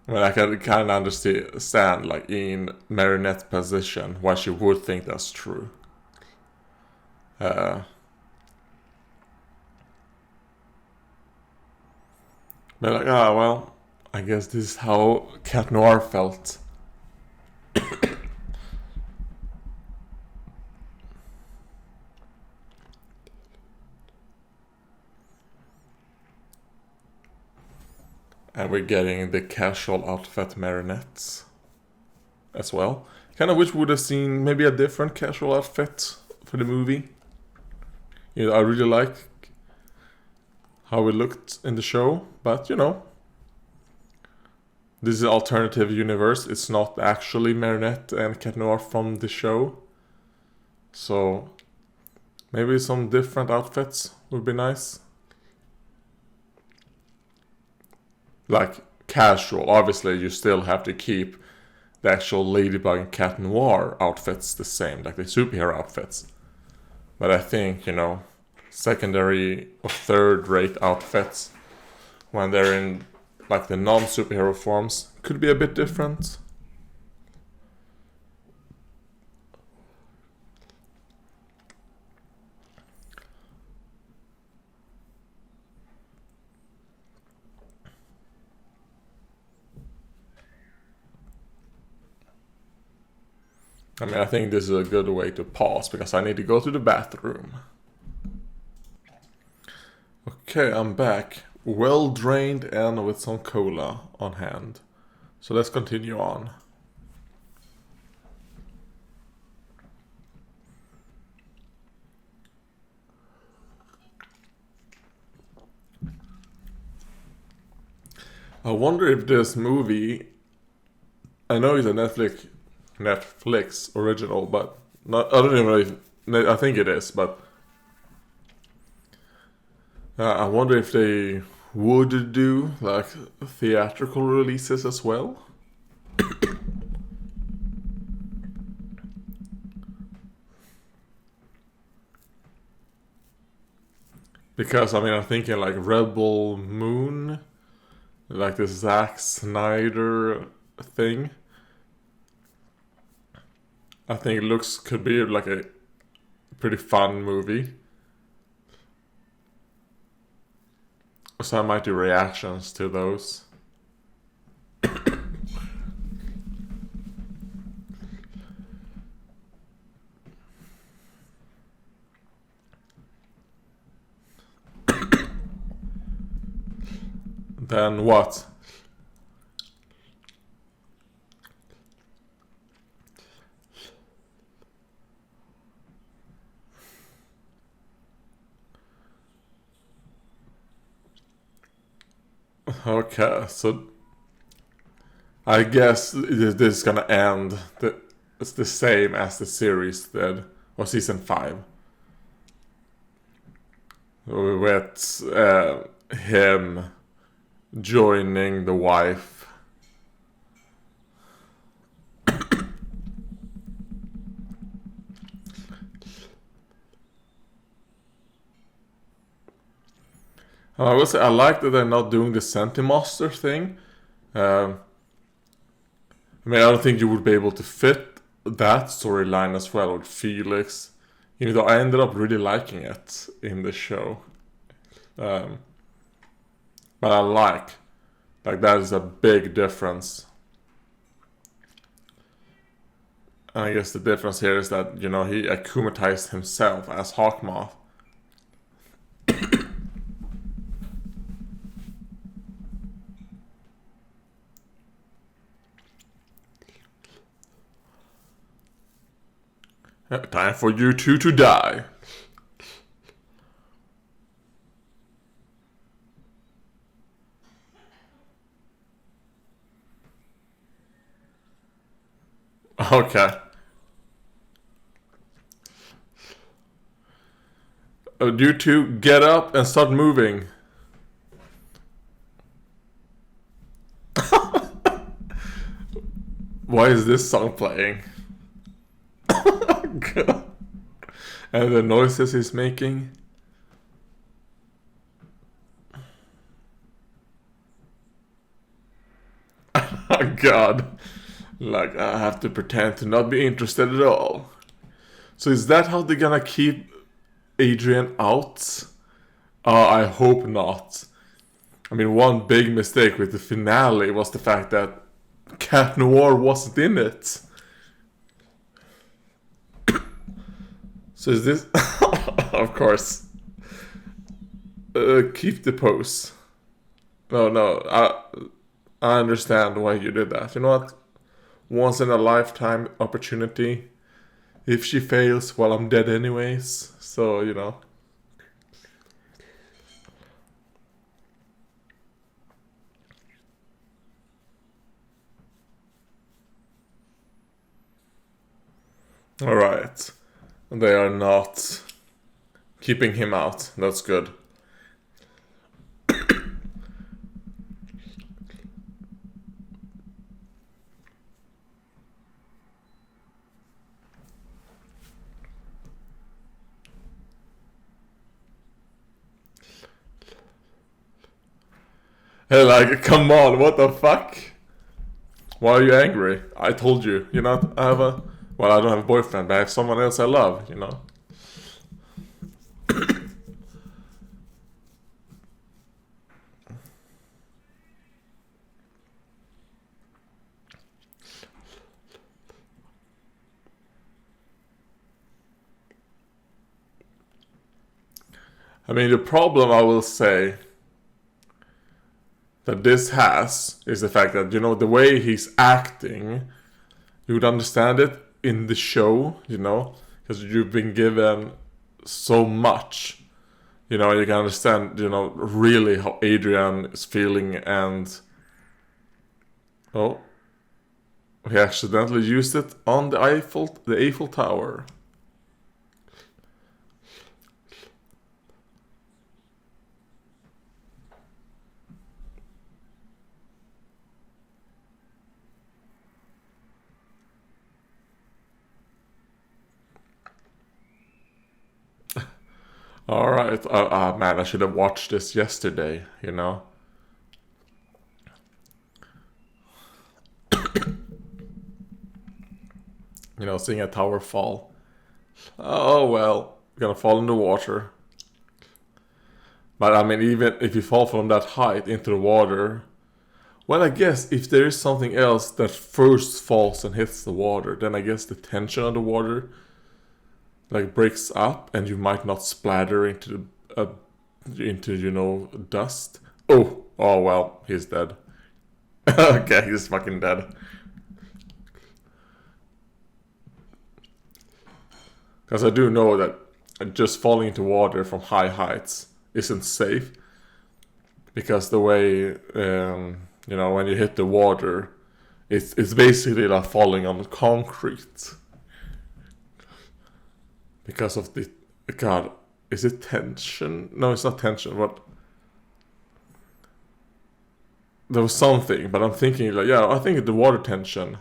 I mean, I can kind of understand, like, in Marinette's position, why she would think that's true. But like, well, I guess this is how Cat Noir felt. And we're getting the casual outfit Marinettes as well. Kind of wish we would have seen maybe a different casual outfit for the movie. I really like how it looked in the show, but this is an alternative universe. It's not actually Marinette and Cat Noir from the show. So maybe some different outfits would be nice. Like casual, obviously you still have to keep the actual Ladybug and Cat Noir outfits the same, like the superhero outfits. But I think, secondary or third rate outfits when they're in like the non-superhero forms could be a bit different. I mean, I think this is a good way to pause because I need to go to the bathroom. Okay, I'm back. Well drained and with some cola on hand. So let's continue on. I wonder if this movie I know it's a Netflix original, but not. I don't even know if I think it is, but I wonder if they would do like theatrical releases as well. Because I mean, I'm thinking like Rebel Moon, like the Zack Snyder thing. I think it could be like a pretty fun movie. So I might do reactions to those. Then what? Okay, so I guess this is gonna end. It's the same as the series did, or season 5. With him joining the wife. I will say I like that they're not doing the Sentimaster thing. I mean, I don't think you would be able to fit that storyline as well with Felix, even though I ended up really liking it in the show. But I like that is a big difference. And I guess the difference here is that, he akumatized himself as Hawkmoth. Time for you two to die. Okay. You two get up and start moving. Why is this song playing? God. And the noises he's making. Oh God. Like, I have to pretend to not be interested at all. So is that how they're gonna keep Adrian out? I hope not. I mean, one big mistake with the finale was the fact that Cat Noir wasn't in it. So is this... Of course. Keep the pose. No, I understand why you did that. You know what? Once in a lifetime opportunity. If she fails, well, I'm dead anyways. So, Alright. They are not keeping him out. That's good. Hey, like, come on, what the fuck? Why are you angry? I told you, I have a... Well, I don't have a boyfriend, but I have someone else I love, I mean, the problem, I will say, that this has is the fact that, the way he's acting, you would understand it in the show, because you've been given so much, you can understand, really how Adrian is feeling. And We accidentally used it on the Eiffel Tower. Alright, man, I should have watched this yesterday, you know? You know, seeing a tower fall. Oh well, gonna fall in the water. But I mean, even if you fall from that height into the water, well, I guess if there is something else that first falls and hits the water, then I guess the tension of the water like breaks up, and you might not splatter into dust. Oh well, he's dead. Okay, he's fucking dead. Because I do know that just falling into water from high heights isn't safe. Because the way, when you hit the water, it's basically like falling on concrete. Because of the, God, is it tension? No, it's not tension, but there was something, but I'm thinking like, yeah, I think the water tension.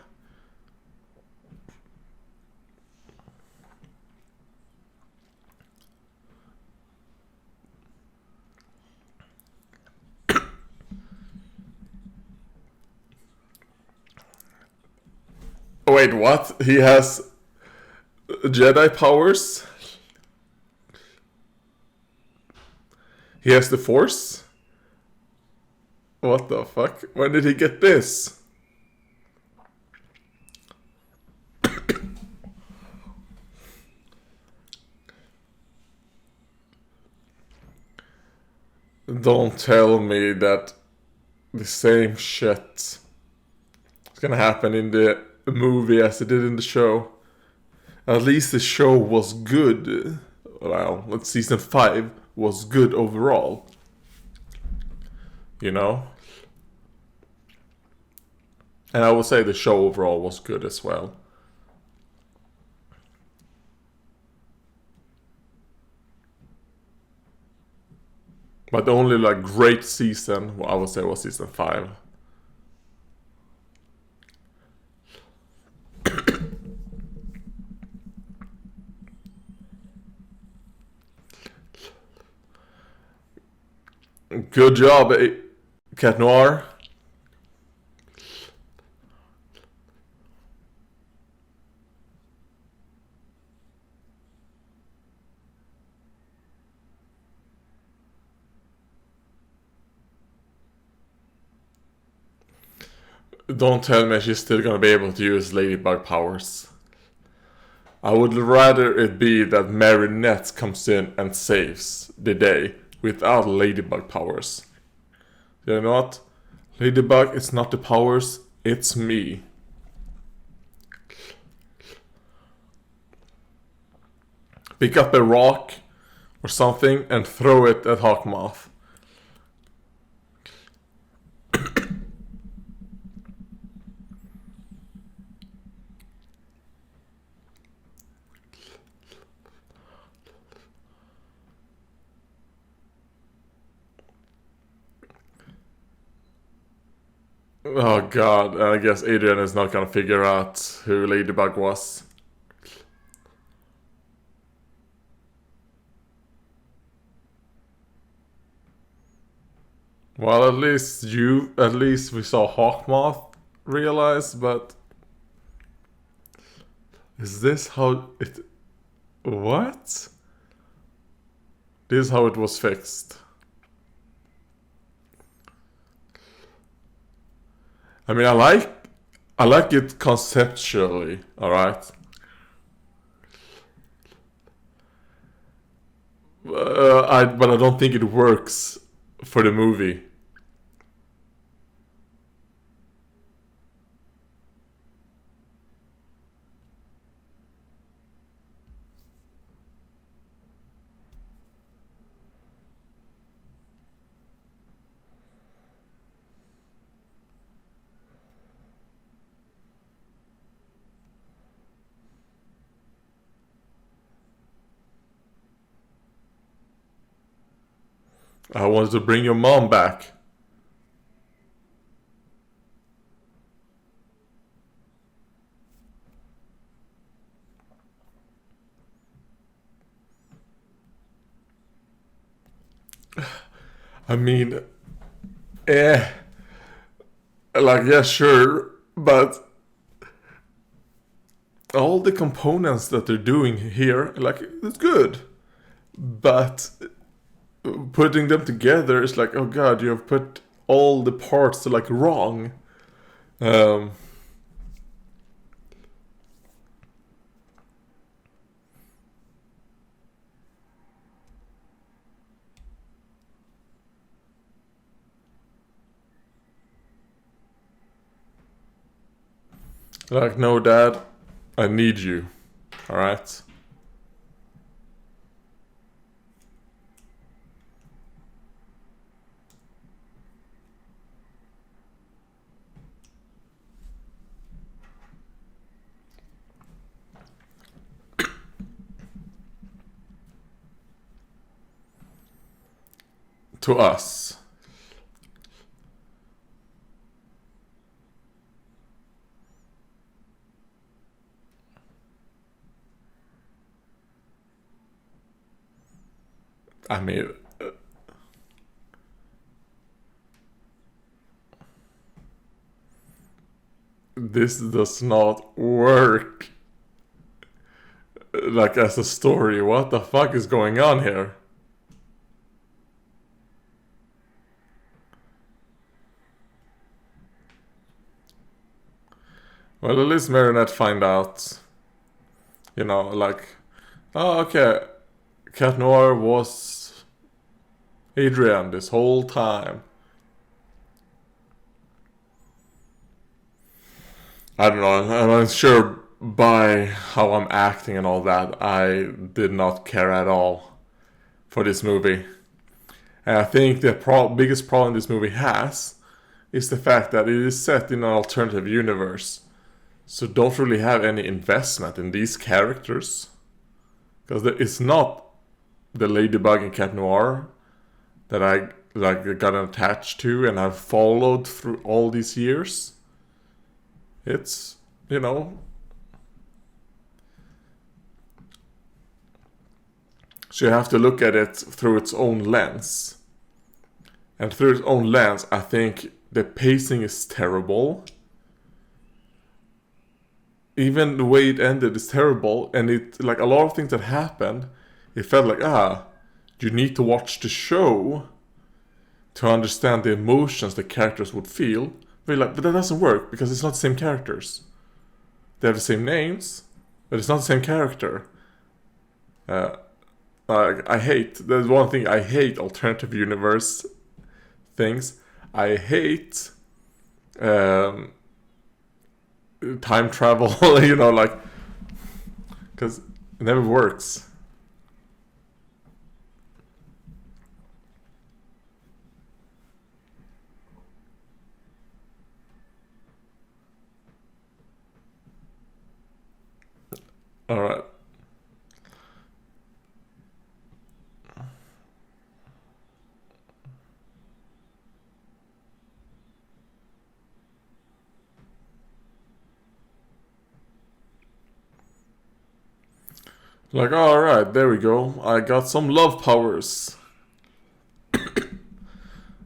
Wait, what? He has Jedi powers? He has the Force? What the fuck? When did he get this? Don't tell me that the same shit is gonna happen in the movie as it did in the show. At least the show was good. Well, season 5 was good overall. You know? And I would say the show overall was good as well. But the only like great season, I would say, was season 5. Good job, Cat Noir. Don't tell me she's still gonna be able to use Ladybug powers. I would rather it be that Marinette comes in and saves the day without Ladybug powers. You know what? Ladybug, it's not the powers, it's me. Pick up a rock or something and throw it at Hawkmoth. Oh god, I guess Adrian is not gonna figure out who Ladybug was. Well, at least we saw Hawkmoth realize, but is this how it, what? This is how it was fixed. I mean, I like it conceptually, alright? But I don't think it works for the movie. I wanted to bring your mom back. I mean, eh. Like, yeah, sure, but all the components that they're doing here, like, it's good. But putting them together is like, oh god, you have put all the parts to like wrong. Um, like, no, dad, I need you. Alright? To us. I mean, this does not work. Like, as a story, what the fuck is going on here? Well, at least Marinette find out, you know, like, oh, okay, Cat Noir was Adrian this whole time. I don't know, I'm sure by how I'm acting and all that, I did not care at all for this movie. And I think the biggest problem this movie has is the fact that it is set in an alternative universe. So don't really have any investment in these characters. Because it's not the Ladybug and Cat Noir that I like got attached to and have followed through all these years. It's, you know, so you have to look at it through its own lens. And through its own lens, I think the pacing is terrible. Even the way it ended is terrible, and it like a lot of things that happened, it felt like you need to watch the show to understand the emotions the characters would feel. But like, but that doesn't work because it's not the same characters. They have the same names, but it's not the same character. I hate. There's one thing I hate: alternative universe things. I hate time travel. You know, like because it never works. All right. Like, alright, there we go. I got some love powers.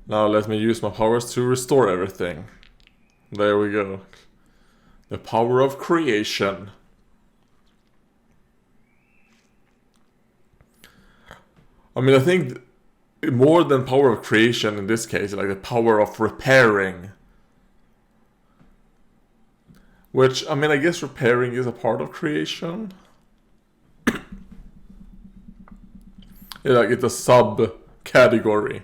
Now let me use my powers to restore everything. There we go. The power of creation. I mean, I think more than power of creation in this case, like the power of repairing. Which, I mean, I guess repairing is a part of creation. Yeah, like it's a sub category.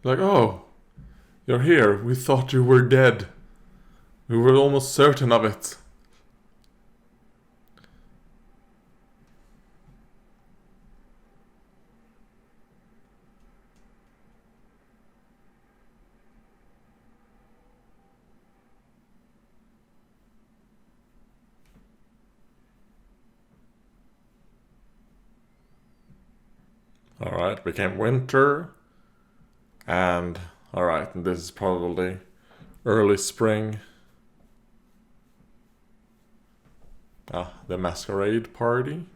Like, oh, you're here. We thought you were dead. We were almost certain of it. Alright, became winter. And, alright, this is probably early spring. The masquerade party.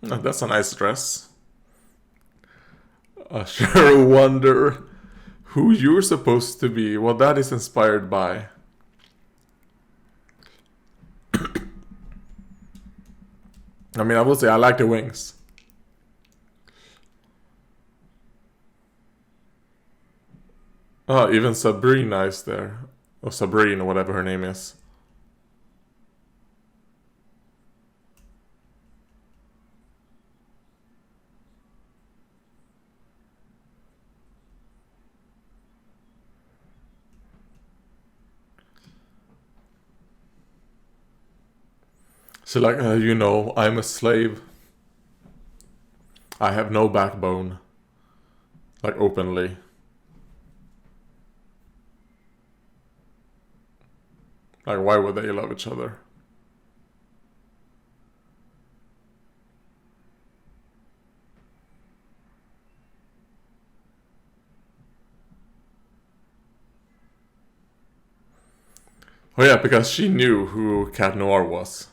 Oh, that's a nice dress. I sure wonder who you're supposed to be, what that is inspired by. I mean, I will say I like the wings. Oh, even Sabrina is there. Or Sabrina, whatever her name is. So like, you know, I'm a slave. I have no backbone. Like, openly. Like, why would they love each other? Oh yeah, because she knew who Cat Noir was.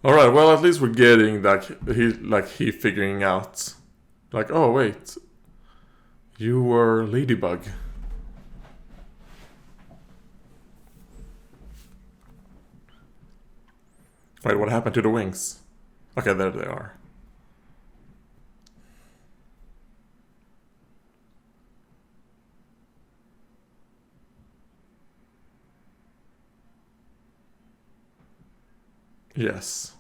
Alright, well at least we're getting that he figuring out. Like, oh wait. You were Ladybug. Wait, what happened to the wings? Okay, there they are. Yes.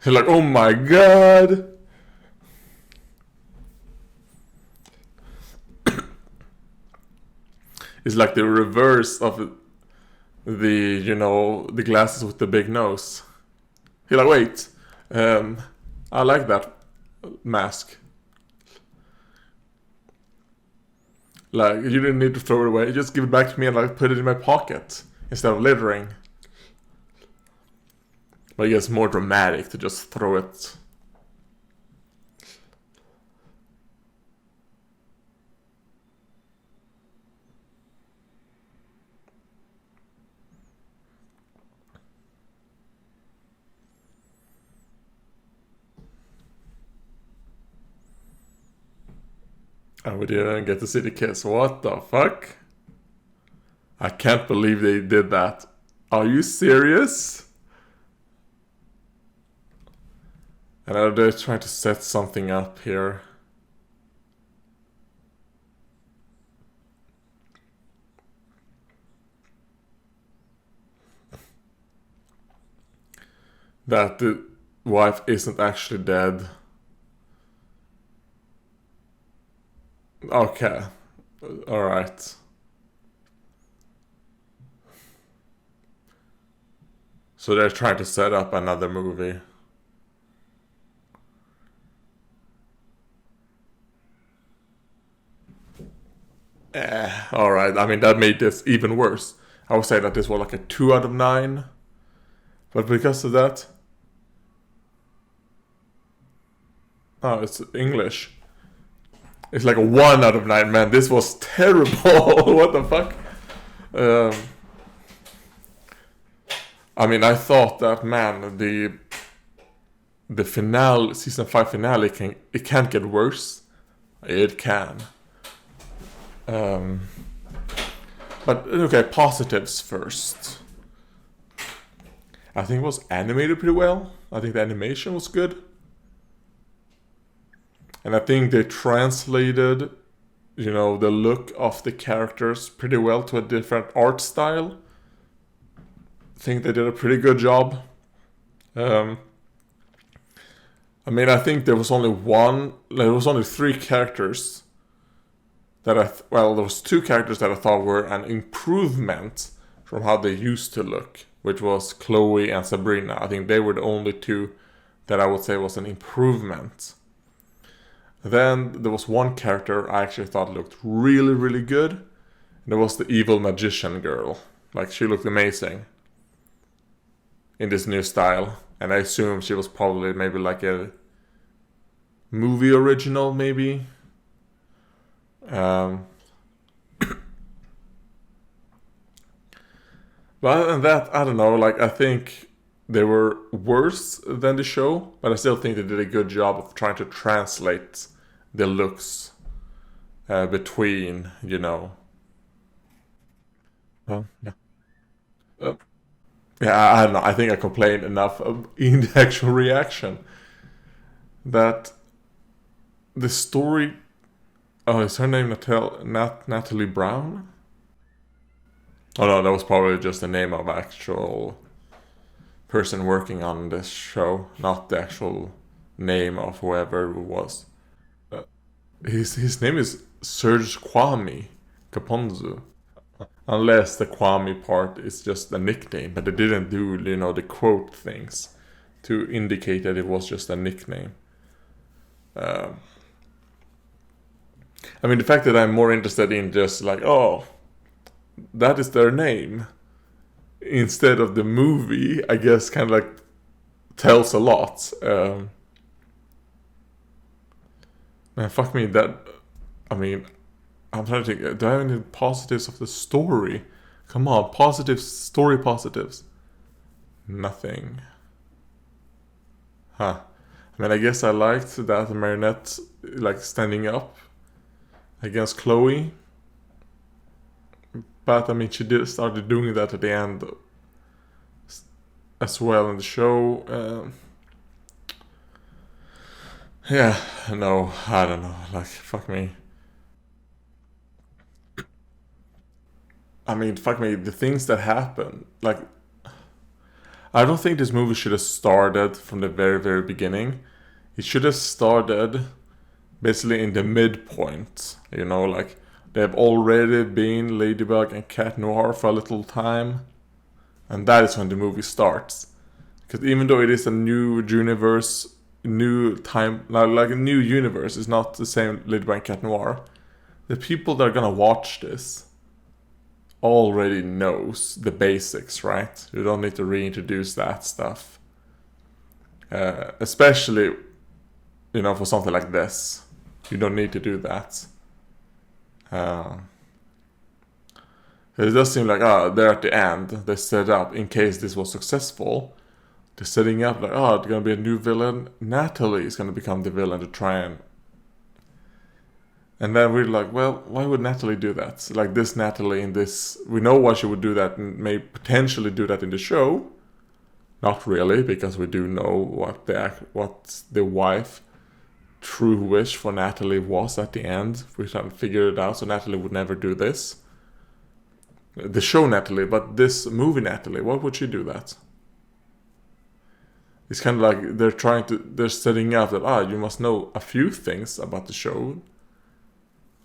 He's like, oh my god! It's like the reverse of the, you know, the glasses with the big nose. He's like, wait, I like that mask. Like, you didn't need to throw it away, just give it back to me and like put it in my pocket instead of littering. But I guess more dramatic to just throw it. And we didn't get to see the kiss. What the fuck? I can't believe they did that. Are you serious? And are they trying to set something up here? That the wife isn't actually dead. Okay. Alright. So they're trying to set up another movie. Alright, I mean that made this even worse. I would say that this was like a 2 out of 9. But because of that... Oh, it's English. It's like a 1 out of 9, man. This was terrible. What the fuck? I mean, I thought that, man, the finale, season 5 finale, it can't get worse. It can. But okay, positives first. I think it was animated pretty well. I think the animation was good. And I think they translated, you know, the look of the characters pretty well to a different art style. I think they did a pretty good job. I mean, I think there was only 3 characters that there was 2 characters that I thought were an improvement from how they used to look, which was Chloe and Sabrina. I think they were the only 2 that I would say was an improvement. Then there was one character I actually thought looked really, really good. And it was the evil magician girl. Like, she looked amazing in this new style. And I assume she was probably maybe like a movie original, maybe. But other than that, I don't know. Like, I think they were worse than the show, but I still think they did a good job of trying to translate the looks between, you know. Well, yeah. Uh, yeah, I don't know. I think I complained enough in the actual reaction that the story. Oh, is her name Natalie Brown? Oh no, that was probably just the name of actual person working on this show, not the actual name of whoever it was. Uh, his name is Serge Kwame Kaponzu. Unless the Kwame part is just a nickname, but they didn't do, you know, the quote things to indicate that it was just a nickname. Um, I mean, the fact that I'm more interested in just like, oh, that is their name, instead of the movie, I guess kind of like tells a lot. Man, fuck me, that. I mean, I'm trying to think, do I have any positives of the story? Come on, positives, story positives. Nothing. Huh. I mean, I guess I liked that Marinette, like, standing up against Chloe. But, I mean, she did started doing that at the end as well in the show. Yeah, no, I don't know. Like, fuck me. I mean, fuck me, the things that happen. Like, I don't think this movie should have started from the very, very beginning. It should have started basically in the midpoint. You know, like, they've already been Ladybug and Cat Noir for a little time. And that is when the movie starts. Because even though it is a new universe, new time, like a new universe, it's not the same Ladybug and Cat Noir. The people that are gonna watch this already knows the basics, right? You don't need to reintroduce that stuff. Especially, you know, for something like this. You don't need to do that. Uh, it does seem like, they're at the end. They set up, in case this was successful, they're setting up like, there's gonna be a new villain. Natalie is gonna become the villain to try and then we're like, well, why would Natalie do that? Like, this Natalie in this, we know why she would do that and may potentially do that in the show. Not really, because we do know what the wife true wish for Natalie was at the end. We trying to figure it out, so Natalie would never do this. The show Natalie, but this movie Natalie, what would she do that? It's kind of like they're setting up that, you must know a few things about the show.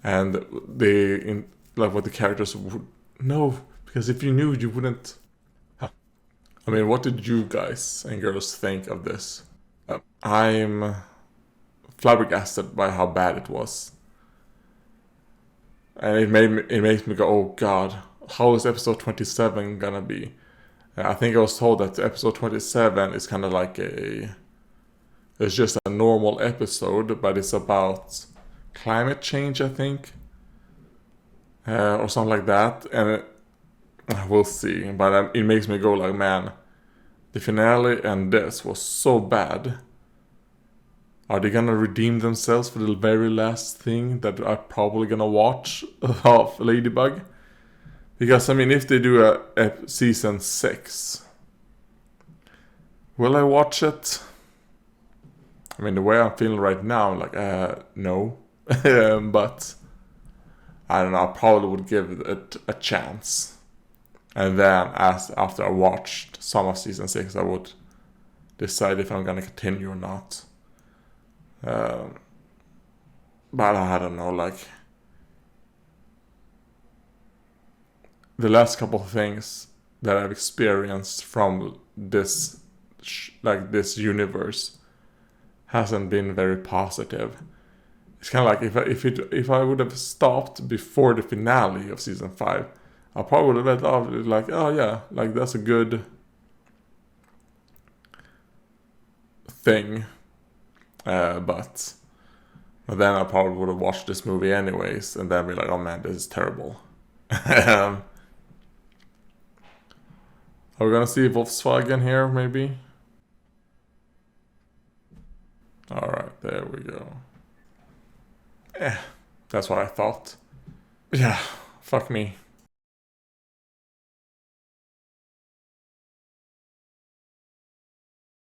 And like what the characters would know, because if you knew, you wouldn't. Huh. I mean, what did you guys and girls think of this? I'm flabbergasted by how bad it was, and it makes me go, oh god, how is episode 27 gonna be? I think I was told that episode 27 is kind of like it's just a normal episode, but it's about climate change, I think, or something like that, and we'll see. But it makes me go like, man, the finale and this was so bad. Are they gonna redeem themselves for the very last thing that I'm probably gonna watch of Ladybug? Because, I mean, if they do a season 6, will I watch it? I mean, the way I'm feeling right now, I'm like, no. But I don't know, I probably would give it a chance. And then after I watched some of season 6, I would decide if I'm gonna continue or not. But I don't know, like, the last couple of things that I've experienced from this this universe hasn't been very positive. It's kind of like if I would have stopped before the finale of season 5, I probably would have let off like, oh yeah, like that's a good thing. But then I probably would have watched this movie anyways, and then be like, oh man, this is terrible. Are we gonna see Volkswagen here, maybe? Alright, there we go. That's what I thought. Yeah, fuck me.